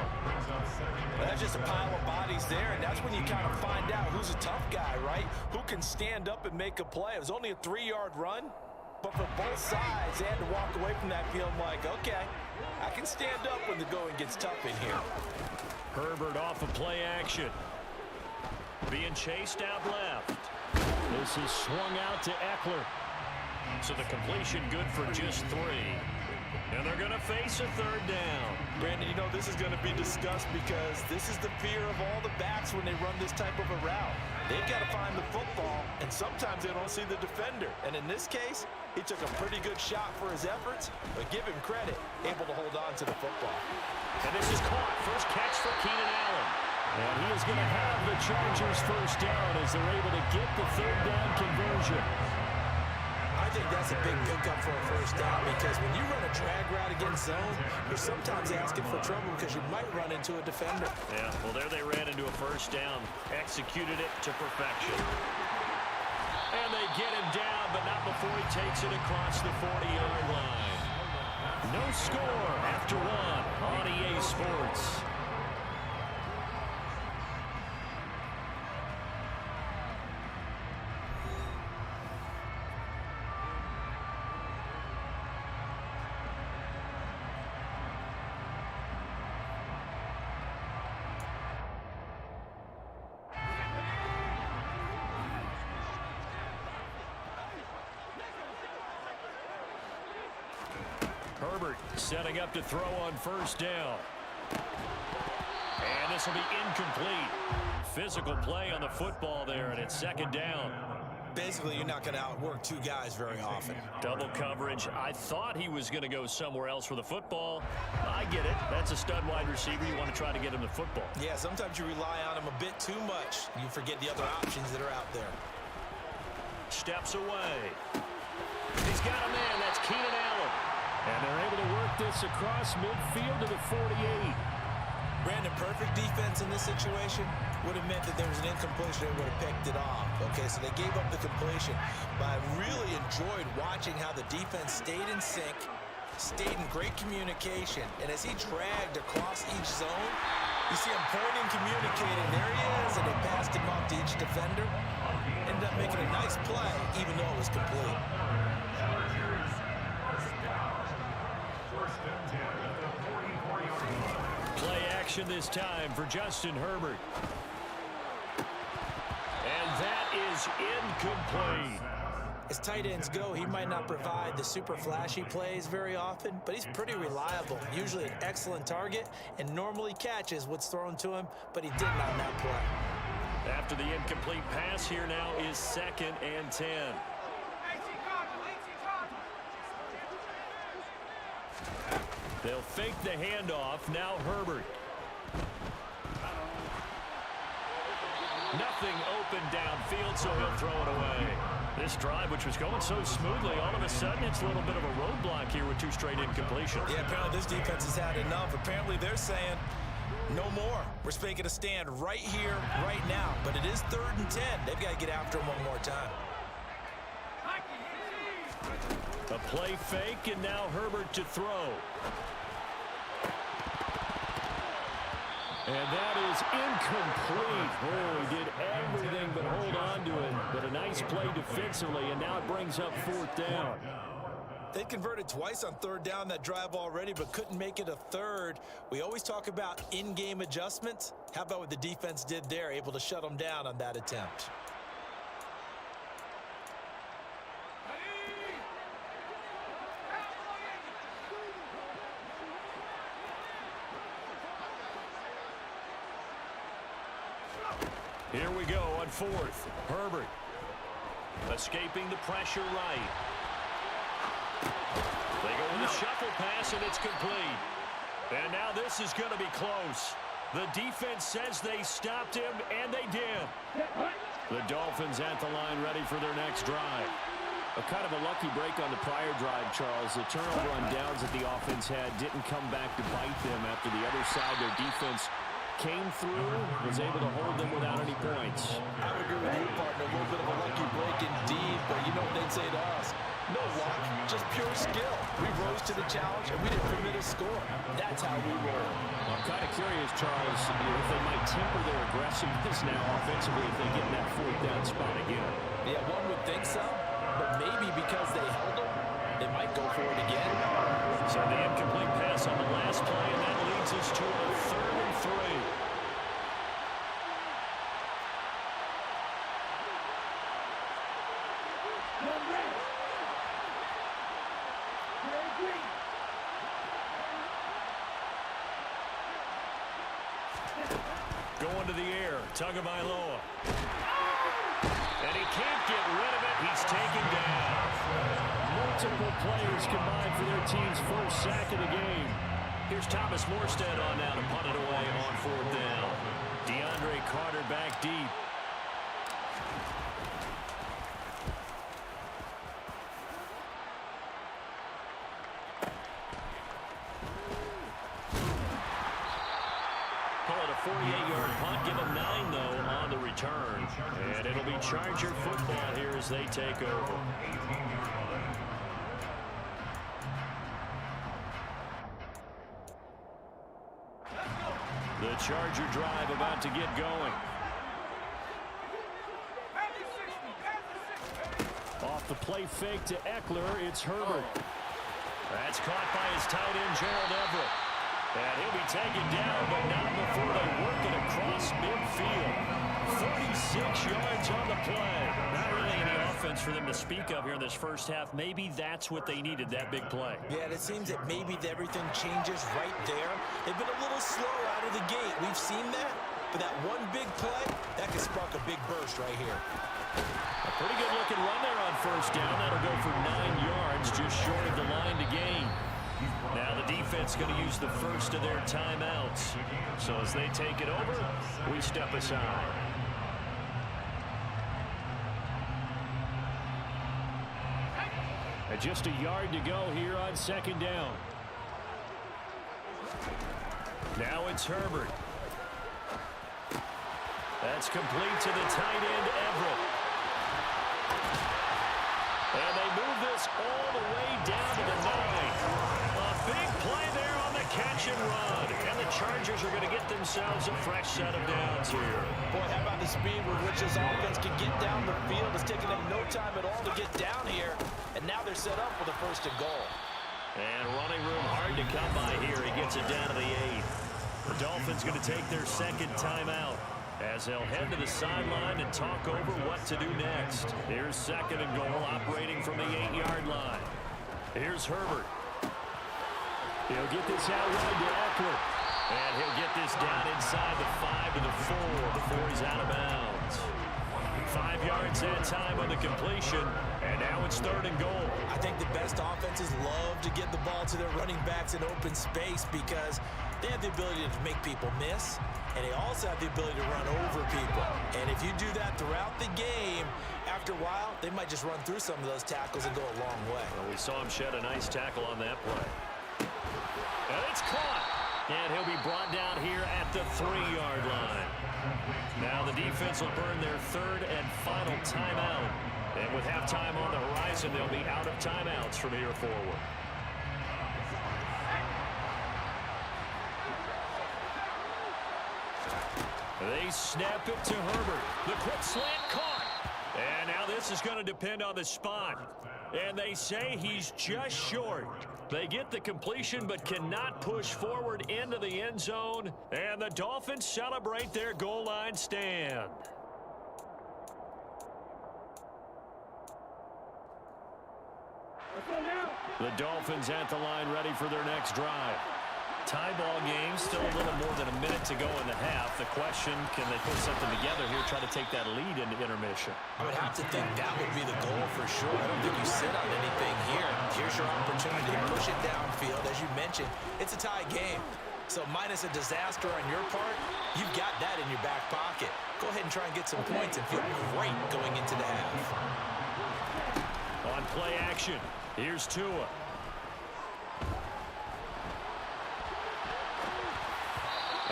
Well, that's just a pile of bodies there, and that's when you kind of find out who's a tough guy, right? Who can stand up and make a play. It was only a 3-yard run, but for both sides, they had to walk away from that feeling like, okay, I can stand up when the going gets tough in here. Herbert off of play action. Being chased out left. This is swung out to Eckler. So the completion good for just 3. And they're going to face a third down. Brandon, you know, this is going to be discussed because this is the fear of all the backs when they run this type of a route. They've got to find the football, and sometimes they don't see the defender. And in this case, he took a pretty good shot for his efforts, but give him credit, able to hold on to the football. And this is caught. First catch for Keenan Allen. And he is going to have the Chargers first down as they're able to get the third down conversion. I think that's a big pickup for a first down because when you run a drag route against zone, you're sometimes asking for trouble because you might run into a defender. Yeah, well, there they ran into a first down. Executed it to perfection. And they get him down, but not before he takes it across the 40-yard line. No score after 1 on EA Sports. Herbert setting up to throw on first down. And this will be incomplete. Physical play on the football there, and it's second down. Basically, you're not going to outwork 2 guys very often. Double coverage. I thought he was going to go somewhere else for the football. I get it. That's a stud wide receiver. You want to try to get him the football. Yeah, sometimes you rely on him a bit too much. You forget the other options that are out there. Steps away. He's got a man. That's Keenan Allen. And they're able to work this across midfield to the 48. Brandon, perfect defense in this situation would have meant that there was an incompletion. They would have picked it off. Okay, so they gave up the completion. But I really enjoyed watching how the defense stayed in sync, stayed in great communication. And as he dragged across each zone, you see him pointing, communicating. There he is, and they passed him off to each defender. Ended up making a nice play, even though it was complete. Play action this time for Justin Herbert. And that is incomplete. As tight ends go, he might not provide the super flashy plays very often, but he's pretty reliable. Usually an excellent target and normally catches what's thrown to him, but he didn't on that play. After the incomplete pass, here now is 2nd and 10. They'll fake the handoff. Now Herbert. Nothing open downfield, so he'll throw it away. This drive, which was going so smoothly, all of a sudden it's a little bit of a roadblock here with 2 straight incompletions. Yeah, apparently this defense has had enough. Apparently they're saying, no more. We're making a stand right here, right now. But it is 3rd and 10. They've got to get after him one more time. A play fake, and now Herbert to throw. And that is incomplete. Oh, he did everything but hold on to it. But a nice play defensively, and now it brings up 4th down. They converted twice on third down that drive already, but couldn't make it a third. We always talk about in-game adjustments. How about what the defense did there, able to shut them down on that attempt? Here we go on fourth. Herbert escaping the pressure right. They go with a shuffle pass, and it's complete. And now this is going to be close. The defense says they stopped him, and they did. The Dolphins at the line, ready for their next drive. A kind of a lucky break on the prior drive, Charles. The turnover on downs that the offense had didn't come back to bite them after the other side. Their defense came through, was able to hold them without any points. I would agree with you, partner. A little bit of a lucky break indeed, but you know what they'd say to us? No luck, just pure skill. We rose to the challenge, and we didn't permit a score. That's how we roll. I'm kind of curious, Charles, if they might temper their aggressiveness now offensively if they get in that fourth down spot again. Yeah, one would think so, but maybe because they held them, they might go for it again. So the incomplete pass on the last play, and that leads us to a 3rd and 3. Going to the air, Tagovailoa. And he can't get rid of it. He's taken down. Multiple players combined for their team's first sack of the game. Here's Thomas Morstead on now to punt it away on 4th down. DeAndre Carter back deep. Call it a 48-yard punt. Give them 9, though, on the return. And it'll be Charger football here as they take over. The Charger drive about to get going. Off the play fake to Eckler, it's Herbert. That's caught by his tight end, Gerald Everett. And he'll be taken down, but not before they work it across midfield. 36 yards on the play. Not really any offense for them to speak of here in this first half. Maybe that's what they needed, that big play. Yeah, it seems that maybe everything changes right there. They've been a little slow out of the gate. We've seen that. But that one big play, that could spark a big burst right here. A pretty good looking run there on 1st down. That'll go for 9 yards, just short of the line to gain. Now the defense going to use the first of their timeouts. So as they take it over, we step aside. And just a yard to go here on 2nd down. Now it's Herbert. That's complete to the tight end, Everett. And they move this all the way down to the 9. A big play there on the catch and run. And the Chargers are going to get themselves a fresh set of downs here. Boy, how about the speed with which this offense can get down the field? It's taking them no time at all to get down here. And now they're set up for the 1st and goal. And running room hard to come by here. He gets it down to the 8. The Dolphins going to take their 2nd timeout as they'll head to the sideline and talk over what to do next. Here's 2nd and goal, operating from the 8-yard line. Here's Herbert. He'll get this out wide to Eckler. And he'll get this down inside the 5 to the 4 before he's out of bounds. 5 yards that time on the completion, and now it's 3rd and goal. I think the best offenses love to get the ball to their running backs in open space because they have the ability to make people miss, and they also have the ability to run over people. And if you do that throughout the game, after a while, they might just run through some of those tackles and go a long way. Well, we saw him shed a nice tackle on that play. And it's caught. And he'll be brought down here at the 3-yard line. Now the defense will burn their 3rd and final timeout. And with halftime on the horizon, they'll be out of timeouts from here forward. They snap it to Herbert. The quick slant caught. And now this this is going to depend on the spot. And they say he's just short. They get the completion but cannot push forward into the end zone. And the Dolphins celebrate their goal line stand. The Dolphins at the line ready for their next drive. Tie ball game, still a little more than a minute to go in the half. The question, can they put something together here, try to take that lead into intermission? I would have to think that would be the goal for sure. I don't think you sit on anything here. Here's your opportunity to push it downfield. As you mentioned, it's a tie game. So minus a disaster on your part, you've got that in your back pocket. Go ahead and try and get some points and feel great going into the half. On play action, here's Tua.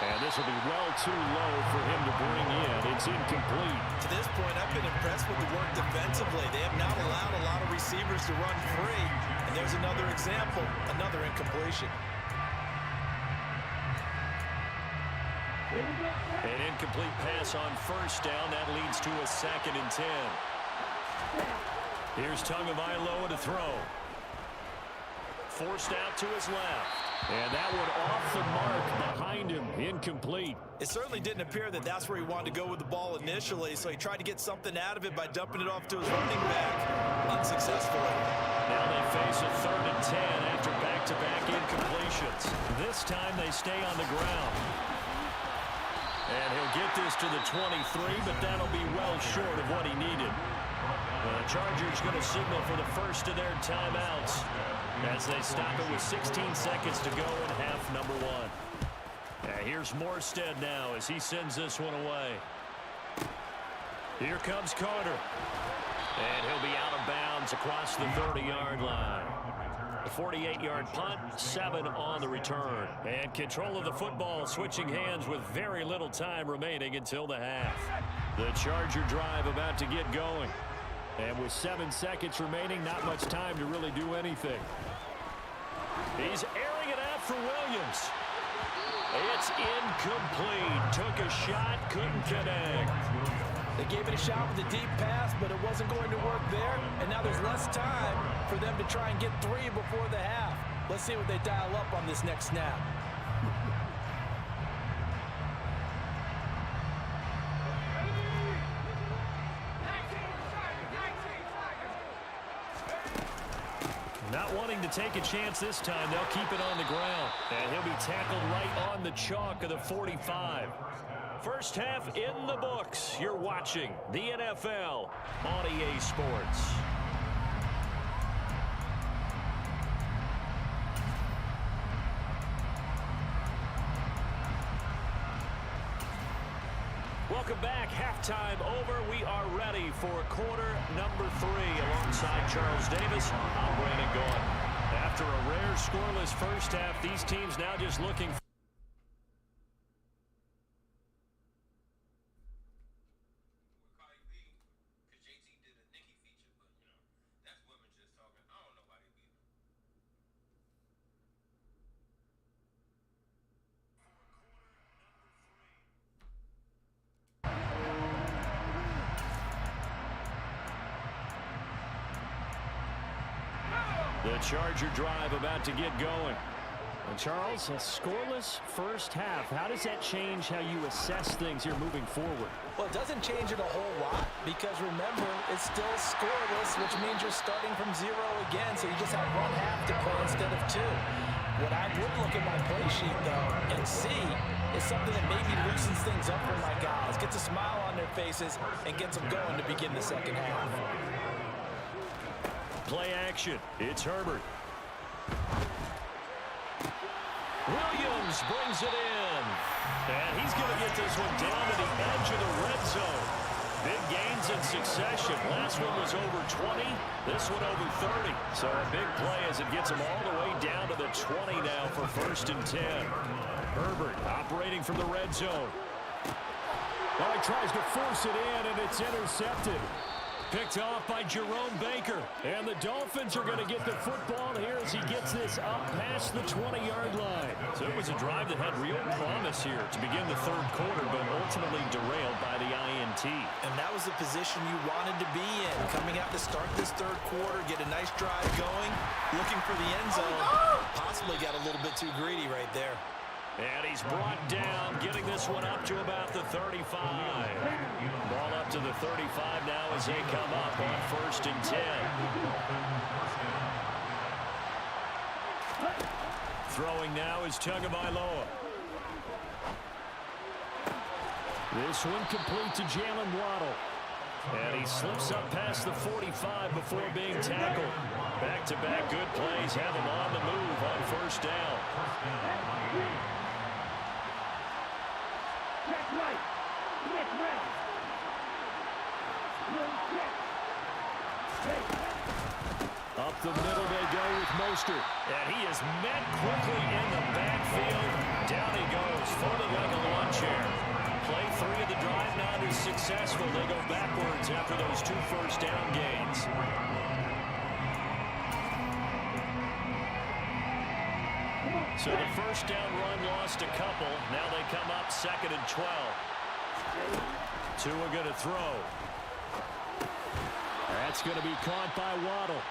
And this will be well too low for him to bring in. It's incomplete. To this point, I've been impressed with the work defensively. They have not allowed a lot of receivers to run free. And there's another example, another incompletion. An incomplete pass on first down. That leads to a 2nd and 10. Here's Tagovailoa to throw. Forced out to his left. And that one off the mark behind him. Incomplete. It certainly didn't appear that that's where he wanted to go with the ball initially, so he tried to get something out of it by dumping it off to his running back. Unsuccessfully. Now they face a 3rd and 10 after back-to-back incompletions. This time they stay on the ground. And he'll get this to the 23, but that'll be well short of what he needed. The Chargers going to signal for the first of their timeouts as they stop it with 16 seconds to go in half number 1. And here's Morstead now as he sends this one away. Here comes Carter. And he'll be out of bounds across the 30-yard line. The 48-yard punt, 7 on the return. And control of the football switching hands with very little time remaining until the half. The Charger drive about to get going. And with 7 seconds remaining, not much time to really do anything. He's airing it out for Williams. It's incomplete. Took a shot, couldn't connect. They gave it a shot with a deep pass, but it wasn't going to work there. And now there's less time for them to try and get 3 before the half. Let's see what they dial up on this next snap. Not wanting to take a chance this time, they'll keep it on the ground. And he'll be tackled right on the chalk of the 45. First half in the books. You're watching the NFL on EA Sports. Welcome back. Halftime over. We are ready for quarter number 3 alongside Charles Davis. I'm Brandon Gaudin. After a rare scoreless first half, these teams now just looking for the Charger drive about to get going. And Charles, a scoreless first half. How does that change how you assess things here moving forward? Well, it doesn't change it a whole lot because remember, it's still scoreless, which means you're starting from 0 again, so you just have 1 half to play instead of 2. What I would look at my play sheet, though, and see is something that maybe loosens things up for my guys, gets a smile on their faces, and gets them going to begin the second half. Play action. It's Herbert. Williams brings it in. And he's going to get this one down to the edge of the red zone. Big gains in succession. Last one was over 20. This one over 30. So a big play as it gets him all the way down to the 20 now for 1st and 10. Herbert operating from the red zone. Oh, he tries to force it in, and it's intercepted. Picked off by Jerome Baker. And the Dolphins are going to get the football here as he gets this up past the 20-yard line. So it was a drive that had real promise here to begin the third quarter, but ultimately derailed by the INT. And that was the position you wanted to be in. Coming out to start this third quarter, get a nice drive going, looking for the end zone. Possibly got a little bit too greedy right there. And he's brought down, getting this one up to about the 35. Ball up to the 35 now as they come up on 1st and 10. Throwing now is Tagovailoa. This one complete to Jalen Waddle. And he slips up past the 45 before being tackled. Back-to-back good plays have him on the move on 1st down. Up the middle they go with Mostert. And he is met quickly in the backfield. Down he goes, folded like a lawn chair. Play 3 of the drive not as successful. They go backwards after those 2 first down gains. So the first down run lost a couple. Now they come up 2nd and 12. Tua going to throw. That's going to be caught by Waddle.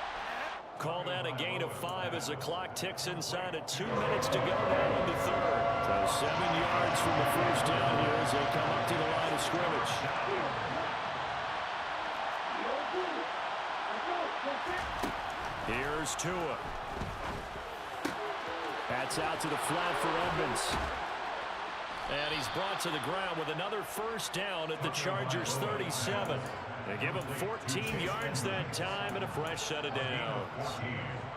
Call that a gain of 5 as the clock ticks inside of 2 minutes to go now in the third. So 7 yards from the first down here as they come up to the line of scrimmage. Here's Tua. That's out to the flat for Edmonds. And he's brought to the ground with another first down at the Chargers' 37. They give him 14 yards that time and a fresh set of downs.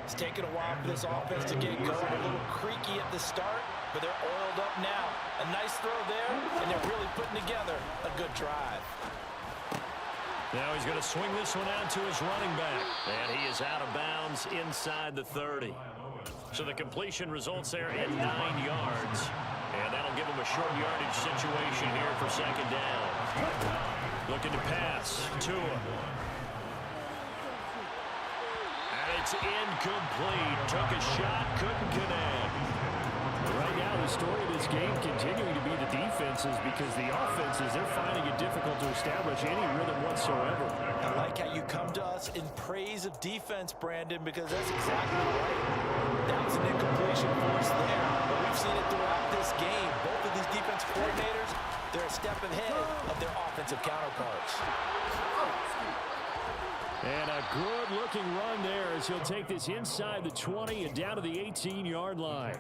It's taken a while for this offense to get going. A little creaky at the start, but they're oiled up now. A nice throw there, and they're really putting together a good drive. Now he's going to swing this one out to his running back. And he is out of bounds inside the 30. So the completion results there at 9 yards. And that'll give him a short yardage situation here for 2nd down. Looking to pass. Tua. And it's incomplete. Took a shot, couldn't connect. Right now, the story of this game continuing to be the defenses because the offenses, they're finding it difficult to establish any rhythm whatsoever. I like how you come to us in praise of defense, Brandon, because that's exactly right. That was an incompletion for us there, but we've seen it throughout this game. Both of these defense coordinators, they're a step ahead of their offensive counterparts. And a good-looking run there as he'll take this inside the 20 and down to the 18-yard line.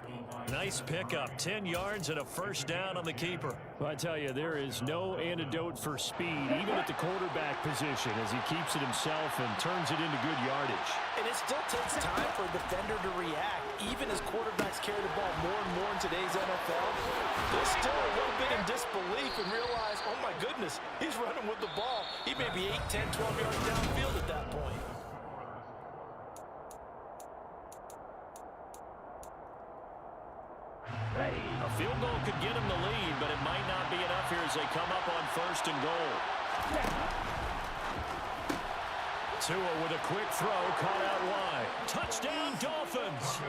Nice pickup, 10 yards and a first down on the keeper. Well, I tell you, there is no antidote for speed, even at the quarterback position, as he keeps it himself and turns it into good yardage. And it still takes time for a defender to react. Even as quarterbacks carry the ball more and more in today's NFL, they're still a little bit in disbelief and realize, oh my goodness, he's running with the ball. He may be 8, 10, 12 yards downfield at that point. A field goal could get him the lead, but it might not be enough here as they come up on 1st and goal. Tua with a quick throw, caught out wide. Touchdown, Dolphins!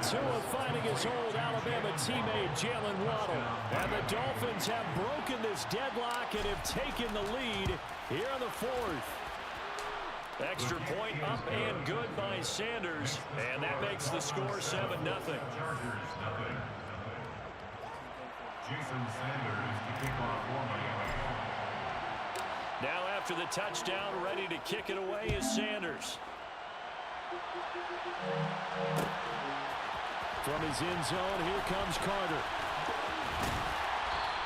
Tua finding his old Alabama teammate, Jalen Waddle. And the Dolphins have broken this deadlock and have taken the lead here in the 4th. Extra point up and good by Sanders, and that makes the score 7-0. Now after the touchdown, ready to kick it away is Sanders. From his end zone, here comes Carter.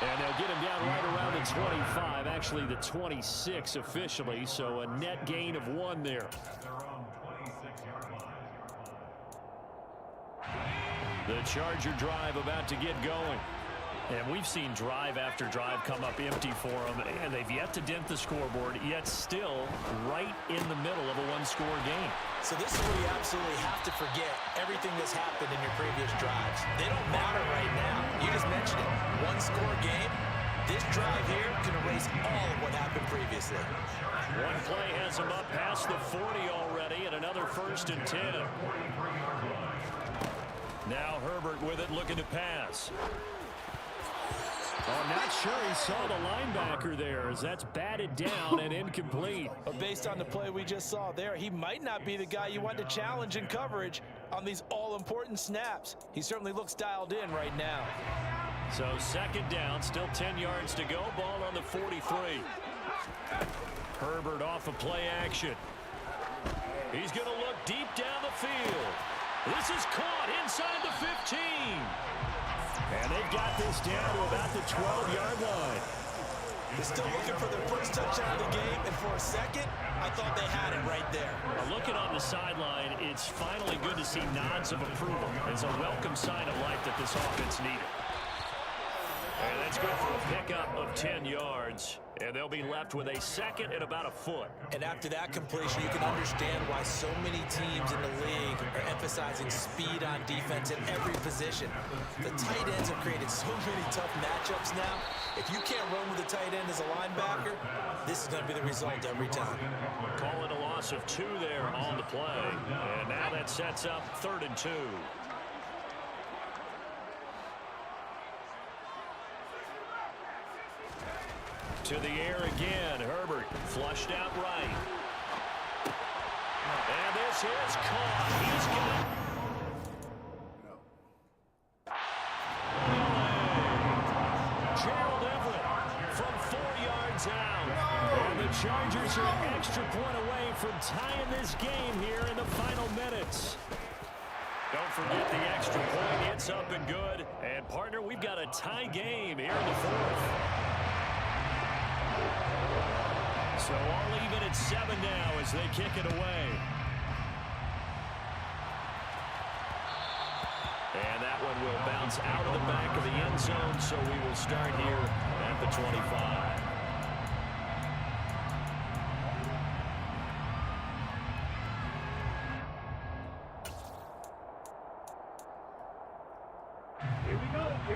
And they'll get him down right around the 25, actually the 26 officially, so a net gain of 1 there. The Charger drive about to get going. And we've seen drive after drive come up empty for them, and they've yet to dent the scoreboard, yet still right in the middle of a one-score game. So this is where you absolutely have to forget everything that's happened in your previous drives. They don't matter right now. You just mentioned it. One-score game. This drive here can erase all of what happened previously. One play has him up past the 40 already, and another 1st and 10. Now Herbert with it, looking to pass. Oh, not sure he saw the linebacker there, as that's batted down and incomplete. But based on the play we just saw there, he might not be the guy you want to challenge in coverage on these all-important snaps. He certainly looks dialed in right now. So 2nd down, still 10 yards to go, ball on the 43. Herbert off of play action. He's going to look deep down the field. This is caught inside the 15. And they've got this down to about the 12-yard line. They're still looking for their first touchdown of the game, and for a second, I thought they had it right there. Looking on the sideline, it's finally good to see nods of approval. It's a welcome sign of life that this offense needed. And that's good for a pickup of 10 yards. And they'll be left with a 2nd and about a foot. And after that completion, you can understand why so many teams in the league are emphasizing speed on defense in every position. The tight ends have created so many tough matchups now. If you can't run with a tight end as a linebacker, this is going to be the result every time. Call it a loss of 2 there on the play. And now that sets up 3rd and 2. To the air again. Herbert flushed out right. And this is caught. He's got Gerald Everett from 4 yards out. And the Chargers are an extra point away from tying this game here in the final minutes. Don't forget the extra point. It's up and good. And, partner, we've got a tie game here in the 4th. So all even at 7 now as they kick it away. And that one will bounce out of the back of the end zone, so we will start here at the 25.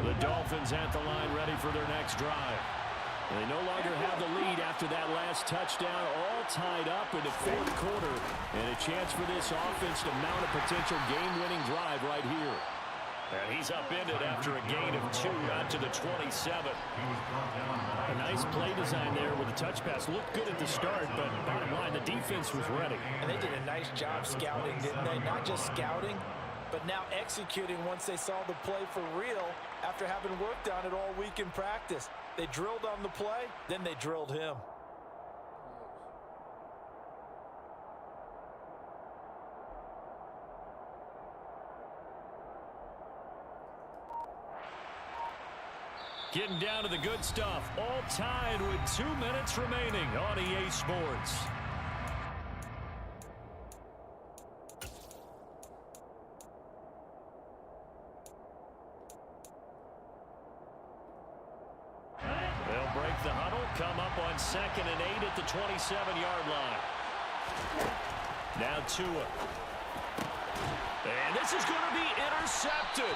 The Dolphins at the line, ready for their next drive. They no longer have the lead after that last touchdown, all tied up in the 4th quarter, and a chance for this offense to mount a potential game-winning drive right here. And he's upended after a gain of 2 out to the 27. A nice play design there with the touch pass. Looked good at the start, but bottom line, the defense was ready. And they did a nice job scouting, didn't they? Not just scouting, but now executing once they saw the play for real after having worked on it all week in practice. They drilled on the play, then they drilled him. Getting down to the good stuff. All tied with 2 minutes remaining on EA Sports. They'll break the huddle, come up on 2nd and 8 at the 27-yard line. Now Tua. And this is going to be intercepted.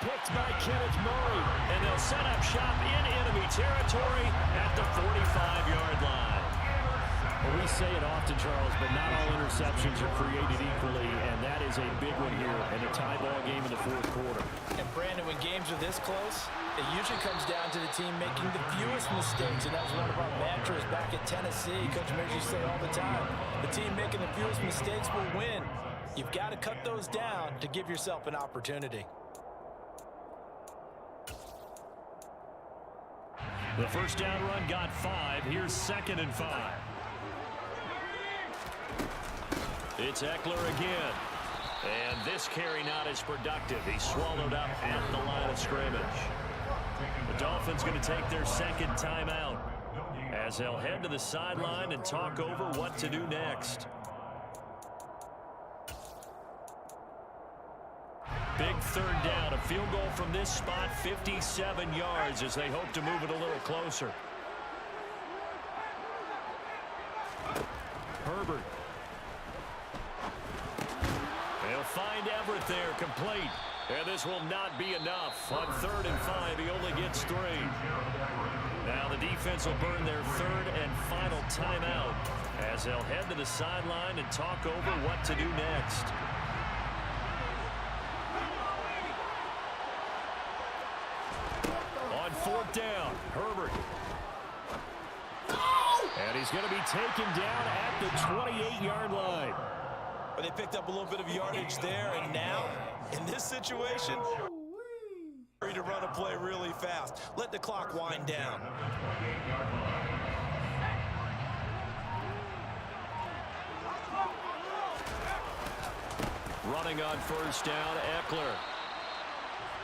Picked by Kenneth Murray. And they'll set up shop in enemy territory at the 45-yard line. Well, we say it often, Charles, but not all interceptions are created equally, and that is a big one here in a tie ball game in the 4th quarter. And Brandon, when games are this close, it usually comes down to the team making the fewest mistakes, and that was one of our mantras back at Tennessee. Coach Mears used to say all the time, the team making the fewest mistakes will win. You've got to cut those down to give yourself an opportunity. The first down run got 5. Here's 2nd and 5. It's Eckler again. And this carry not as productive. He's swallowed up at the line of scrimmage. The Dolphins going to take their 2nd timeout as they'll head to the sideline and talk over what to do next. Big 3rd down. A field goal from this spot, 57 yards as they hope to move it a little closer. Herbert. They'll find Everett there, complete. And this will not be enough. On 3rd and 5, he only gets 3. Now the defense will burn their 3rd and final timeout as they'll head to the sideline and talk over what to do next. On 4th down, Herbert. And he's going to be taken down at the 28-yard line. Well, they picked up a little bit of yardage there, and now, in this situation, to run a play really fast. Let the clock wind down. Running on 1st down, Eckler.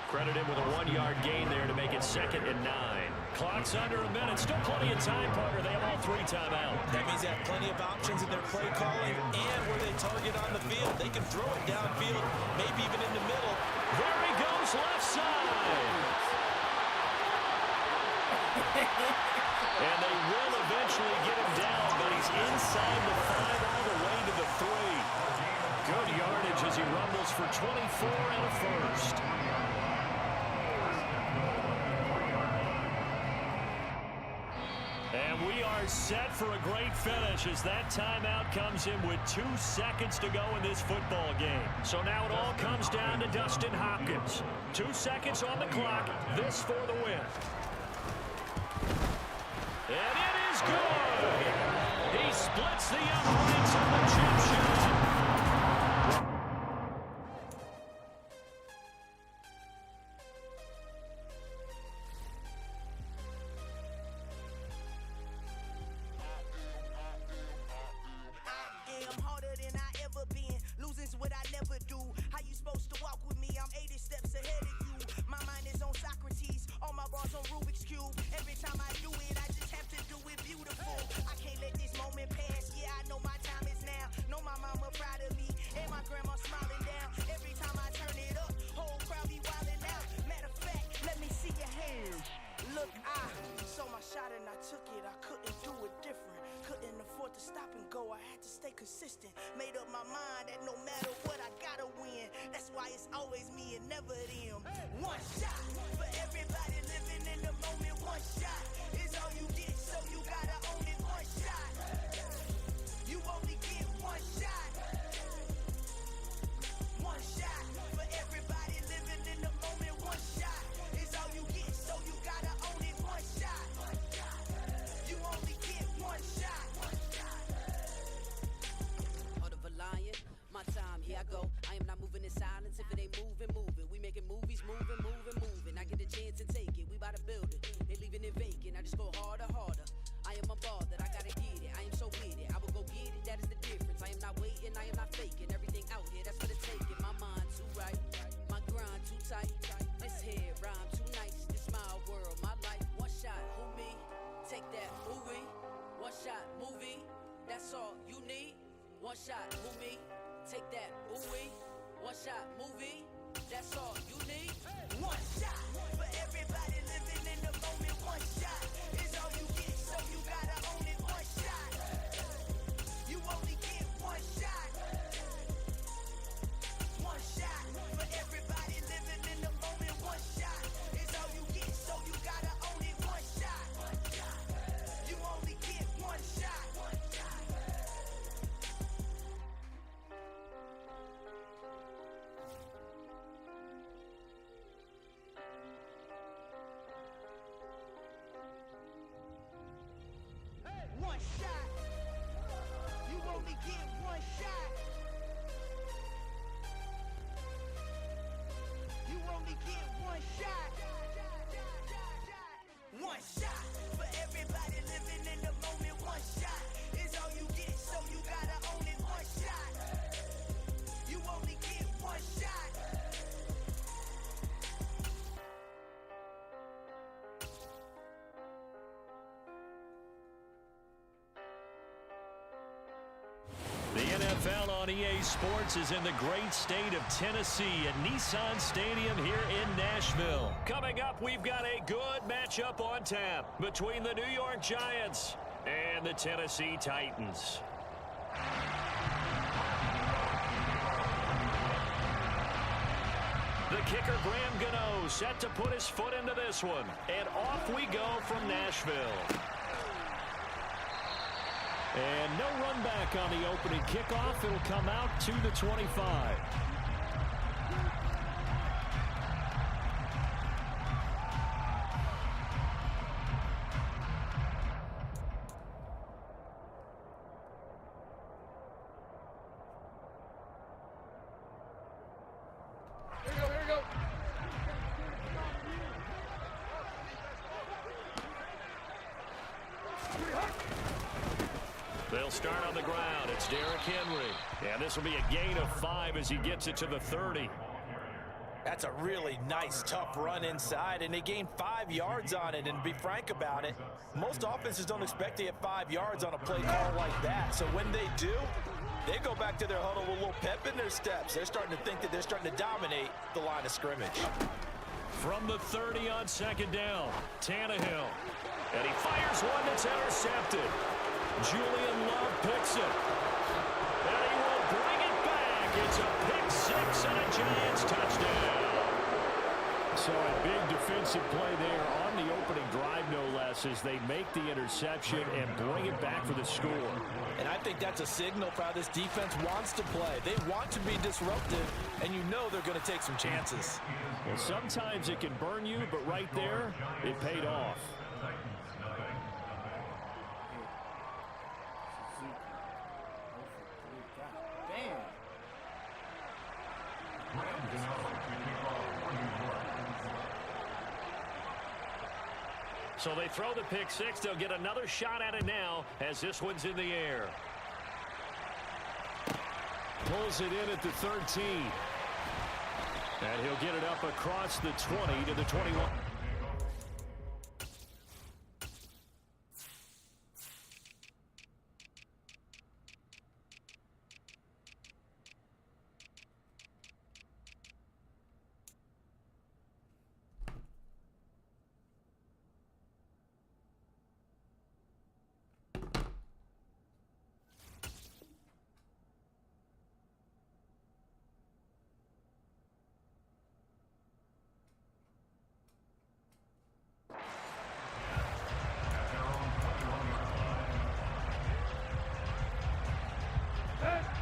Credit him with a 1-yard gain there to make it 2nd and 9. Clock's under a minute. Still plenty of time, partner. They have all 3 timeouts. That means they have plenty of options in their play calling and where they target on the field. They can throw it downfield, maybe even in the middle. There he goes, left side. And they will eventually get him down, but he's inside the 5 all the way to the 3. Good yardage as he rumbles for 24 and a first. And we are set for a great finish as that timeout comes in with 2 seconds to go in this football game. So now it all comes down to Dustin Hopkins. 2 seconds on the clock. This for the win. And it is good. He splits the uprights on the chip shot. Consistent, made up my mind that no matter what I gotta win. That's why it's always me and never them. One shot for everybody living in the moment. One shot is all you get, so you gotta own it. One shot, you only get one shot. One shot for everybody living in the moment. One shot is all you get, so you gotta own it. One shot, you only get one shot. My time, here I go. I am not moving in silence. If it ain't moving, moving. We making movies, moving, moving, moving. I get a chance to take it. We bout to build it. Ain't leaving it vacant. I just go harder, harder. I am a ball that I gotta get it. I am so with it. I will go get it. That is the difference. I am not waiting. I am not faking. Everything out here, that's for the taking. My mind too right. My grind too tight. This head rhyme too nice. This my world, my life. One shot, who me? Take that, movie. One shot, movie. That's all you need. One shot, who me? Take that, ooh-wee. One shot, movie. That's all you need. One shot for everybody living in the moment. One shot is all you get, so you gotta own it. One shot, you only get one shot. One shot for everybody living in the moment. One shot is all you get, so you gotta own it. One shot, you only get one shot. One shot. You only get one shot. You only get one shot. One shot for everybody living in the moment. One shot is all you get, so you gotta own it. One shot. You only get one shot. The NFL on EA Sports is in the great state of Tennessee at Nissan Stadium here in Nashville. Coming up, we've got a good matchup on tap between the New York Giants and the Tennessee Titans. The kicker, Graham Gano, set to put his foot into this one. And off we go from Nashville. And no run back on the opening kickoff. It'll come out to the 25. They'll start on the ground. It's Derrick Henry. And this will be a gain of 5 as he gets it to the 30. That's a really nice, tough run inside, and they gained 5 yards on it. And to be frank about it, most offenses don't expect to get 5 yards on a play call like that. So when they do, they go back to their huddle with a little pep in their steps. They're starting to think that they're starting to dominate the line of scrimmage. From the 30 on second down, Tannehill. And he fires one that's intercepted. Julian Love picks it. And he will bring it back. It's a pick 6 and a Giants touchdown. So a big defensive play there on the opening drive, no less, as they make the interception and bring it back for the score. And I think that's a signal for how this defense wants to play. They want to be disruptive, and you know they're going to take some chances. Well, sometimes it can burn you, but right there, it paid off. So they throw the pick 6. They'll get another shot at it now as this one's in the air. Pulls it in at the 13. And he'll get it up across the 20 to the 21.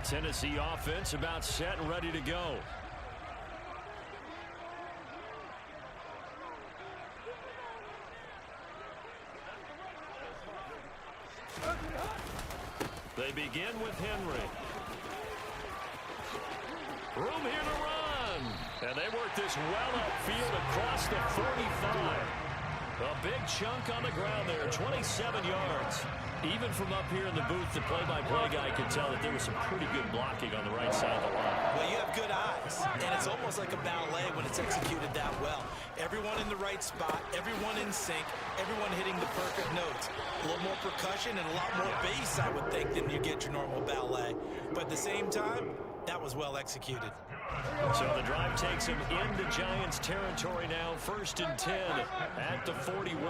Tennessee offense about set and ready to go. They begin with Henry. Room here to run. And they work this well upfield across the 45. A big chunk on the ground there, 27 yards. Even from up here in the booth, the play-by-play guy could tell that there was some pretty good blocking on the right side of the line. Well, you have good eyes, and it's almost like a ballet when it's executed that well. Everyone in the right spot, everyone in sync, everyone hitting the perfect notes. A little more percussion and a lot more bass, I would think, than you get your normal ballet. But at the same time, that was well executed. So the drive takes him into Giants territory now, 1st and 10 at the 41.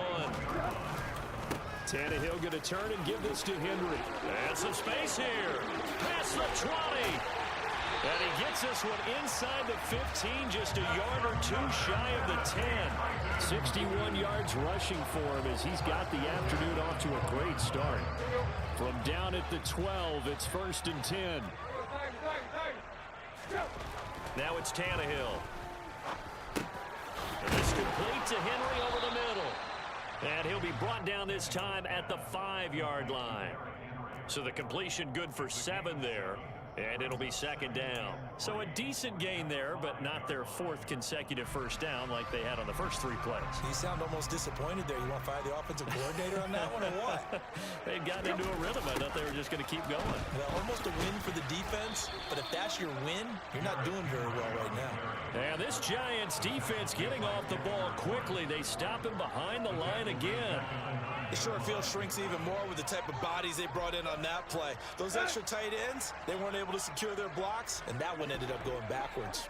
Tannehill going to turn and give this to Henry. And some space here. Past the 20. And he gets this one inside the 15, just a yard or 2 shy of the 10. 61 yards rushing for him as he's got the afternoon off to a great start. From down at the 12, it's 1st and 10. Now it's Tannehill. And this complete to Henry over the middle. And he'll be brought down this time at the 5-yard line. So the completion good for 7 there. And it'll be 2nd down. So a decent gain there, but not their 4th consecutive first down like they had on the first 3 plays. You sound almost disappointed there. You want to fire the offensive coordinator on that one or what? They'd gotten into a rhythm. I thought they were just going to keep going. Well, almost a win for the defense, but if that's your win, you're not doing very well right now. And this Giants defense getting off the ball quickly. They stop him behind the line again. The short field shrinks even more with the type of bodies they brought in on that play. Those extra tight ends, they weren't able to secure their blocks, and that one ended up going backwards.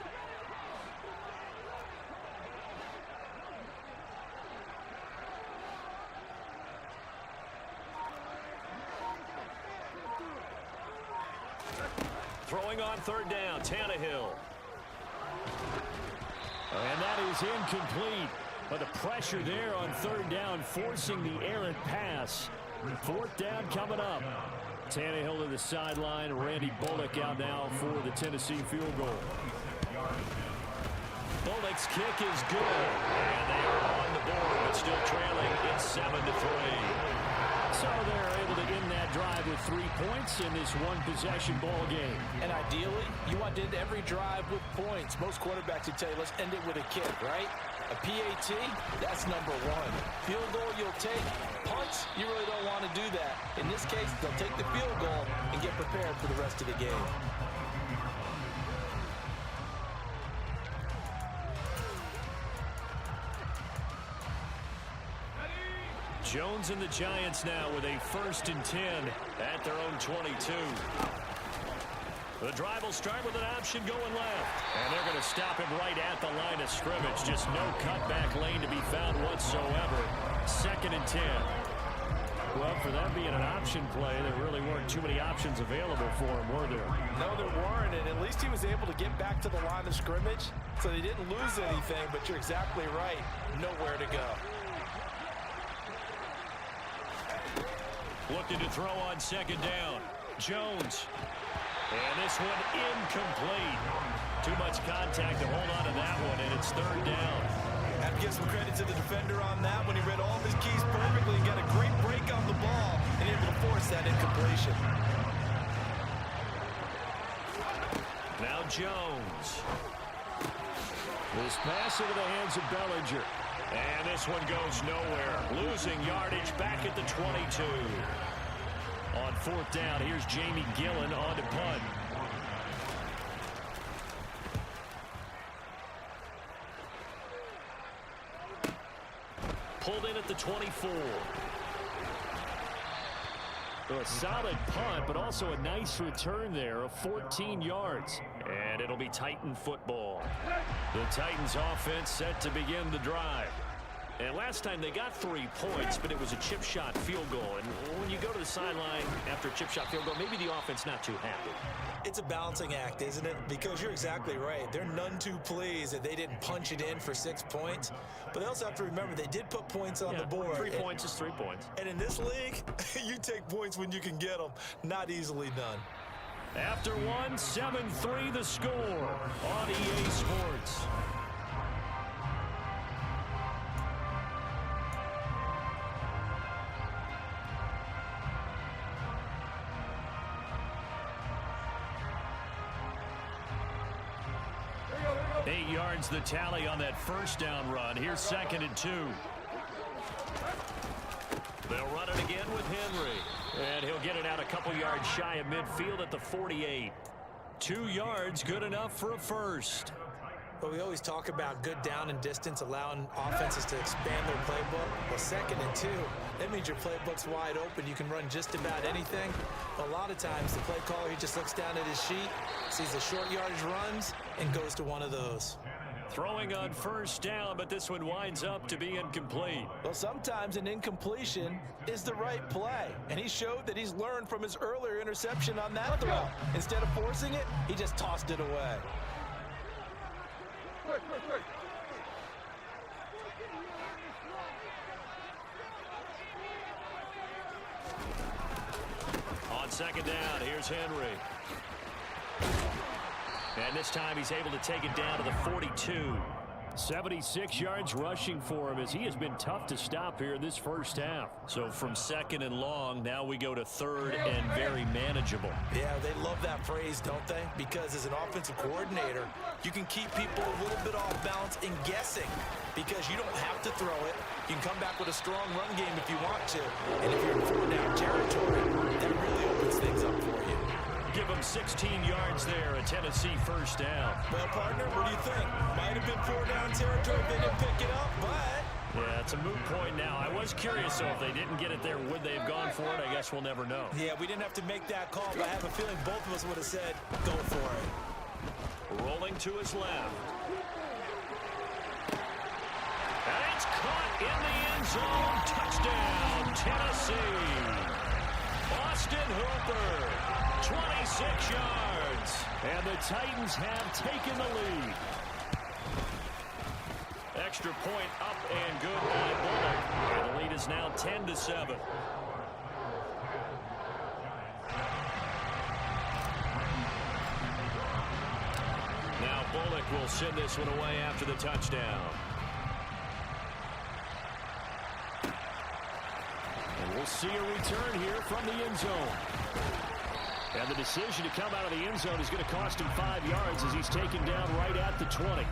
Throwing on 3rd down, Tannehill. And that is incomplete. But the pressure there on third down, forcing the errant pass. Fourth down coming up. Tannehill to the sideline. Randy Bullock out now for the Tennessee field goal. Bullock's kick is good. And they are on the board, but still trailing. It's 7-3. So they're able to end that drive with 3 points in this one-possession ball game. And ideally, you want to end every drive with points. Most quarterbacks would tell you, let's end it with a kick, right? A PAT, that's number one. Field goal you'll take. Punts, you really don't want to do that. In this case, they'll take the field goal and get prepared for the rest of the game. Jones and the Giants now with a 1st and 10 at their own 22. The drive will start with an option going left. And they're going to stop him right at the line of scrimmage. Just no cutback lane to be found whatsoever. 2nd and 10. Well, for that being an option play, there really weren't too many options available for him, were there? No, there weren't, and at least he was able to get back to the line of scrimmage, so they didn't lose anything, but you're exactly right. Nowhere to go. Looking to throw on 2nd down. Jones. And this one incomplete. Too much contact to hold on to that one, and it's 3rd down. Have to give some credit to the defender on that when he read all of his keys perfectly and got a great break on the ball and able to force that incompletion. Now Jones. This pass into the hands of Bellinger. And this one goes nowhere. Losing yardage back at the 22. On 4th down, here's Jamie Gillen on to punt. Pulled in at the 24. So a solid punt, but also a nice return there of 14 yards. And it'll be Titan football. The Titans offense set to begin the drive. And last time they got 3 points, but it was a chip shot field goal. And when you go to the sideline after a chip shot field goal, maybe the offense not too happy. It's a balancing act, isn't it? Because you're exactly right. They're none too pleased that they didn't punch it in for 6 points. But they also have to remember they did put points on the board. 3 points is 3 points. And in this league, you take points when you can get them. Not easily done. After one, 7-3 the score on EA Sports. The tally on that 1st down run. Here's 2nd and 2. They'll run it again with Henry. And he'll get it out a couple yards shy of midfield at the 48. 2 yards, good enough for a first. But we always talk about good down and distance, allowing offenses to expand their playbook. Well, 2nd and 2, that means your playbook's wide open. You can run just about anything. But a lot of times, the play caller, he just looks down at his sheet, sees the short yardage runs, and goes to one of those. Throwing on 1st down, but this one winds up to be incomplete. Well, sometimes an incompletion is the right play. And he showed that he's learned from his earlier interception on that throw. Instead of forcing it, he just tossed it away. On 2nd down, here's Henry. And this time he's able to take it down to the 42. 76 yards rushing for him as he has been tough to stop here this 1st half. So from 2nd and long, now we go to 3rd and very manageable. Yeah, they love that phrase, don't they? Because as an offensive coordinator, you can keep people a little bit off balance and guessing because you don't have to throw it. You can come back with a strong run game if you want to. And if you're in 4th down territory, that really opens things up for you. Give him 16 yards there, a Tennessee 1st down. Well, partner, what do you think? Might have been 4th down territory if they didn't pick it up, but... Yeah, it's a moot point now. I was curious, so if they didn't get it there, would they have gone for it? I guess we'll never know. Yeah, we didn't have to make that call, but I have a feeling both of us would have said, go for it. Rolling to his left. And it's caught in the end zone. Touchdown, Tennessee. Austin Hooper. 26 yards. And the Titans have taken the lead. extra point up and good by Bullock. And the lead is now 10-7. Now Bullock will send this one away after the touchdown. And we'll see a return here from the end zone. And the decision to come out of the end zone is going to cost him 5 yards as he's taken down right at the 20.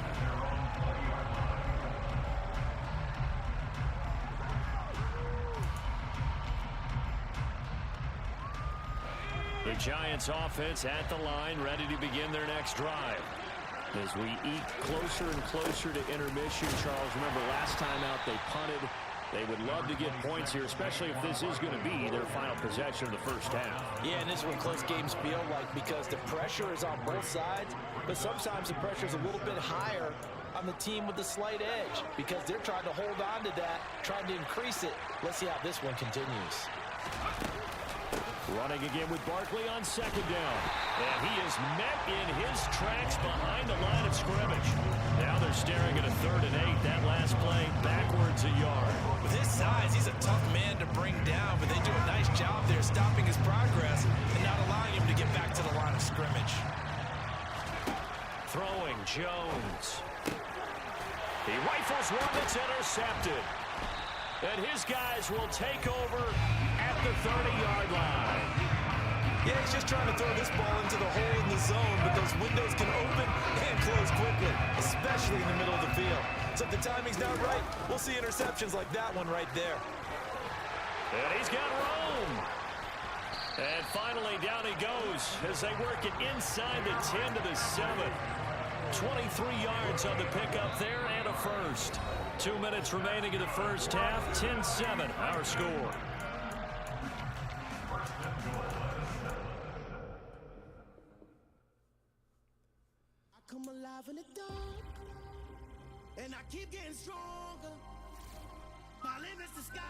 The Giants offense at the line, ready to begin their next drive. As we eke closer and closer to intermission, Charles, remember last time out they punted. They would love to get points here, especially if this is going to be their final possession of the first half. Yeah, and this is what close games feel like because the pressure is on both sides, but sometimes the pressure is a little bit higher on the team with the slight edge because they're trying to hold on to that, trying to increase it. Let's see how this one continues. Running again with Barkley on second down. And he is met in his tracks behind the line of scrimmage. Now they're staring at a 3rd and 8. That last play backwards a yard. With his size, he's a tough man to bring down, but they do a nice job there stopping his progress and not allowing him to get back to the line of scrimmage. Throwing Jones. He rifles one that's intercepted. And his guys will take over at the 30-yard line. Yeah, he's just trying to throw this ball into the hole in the zone, but those windows can open and close quickly, especially in the middle of the field. So if the timing's not right, we'll see interceptions like that one right there. And he's got Rome. And finally, down he goes as they work it inside the 10 to the 7. 23 yards on the pickup there and a first. 2 minutes remaining in the first half. 10-7, our score. I come alive in the dark, and I keep getting stronger. My limit's the sky.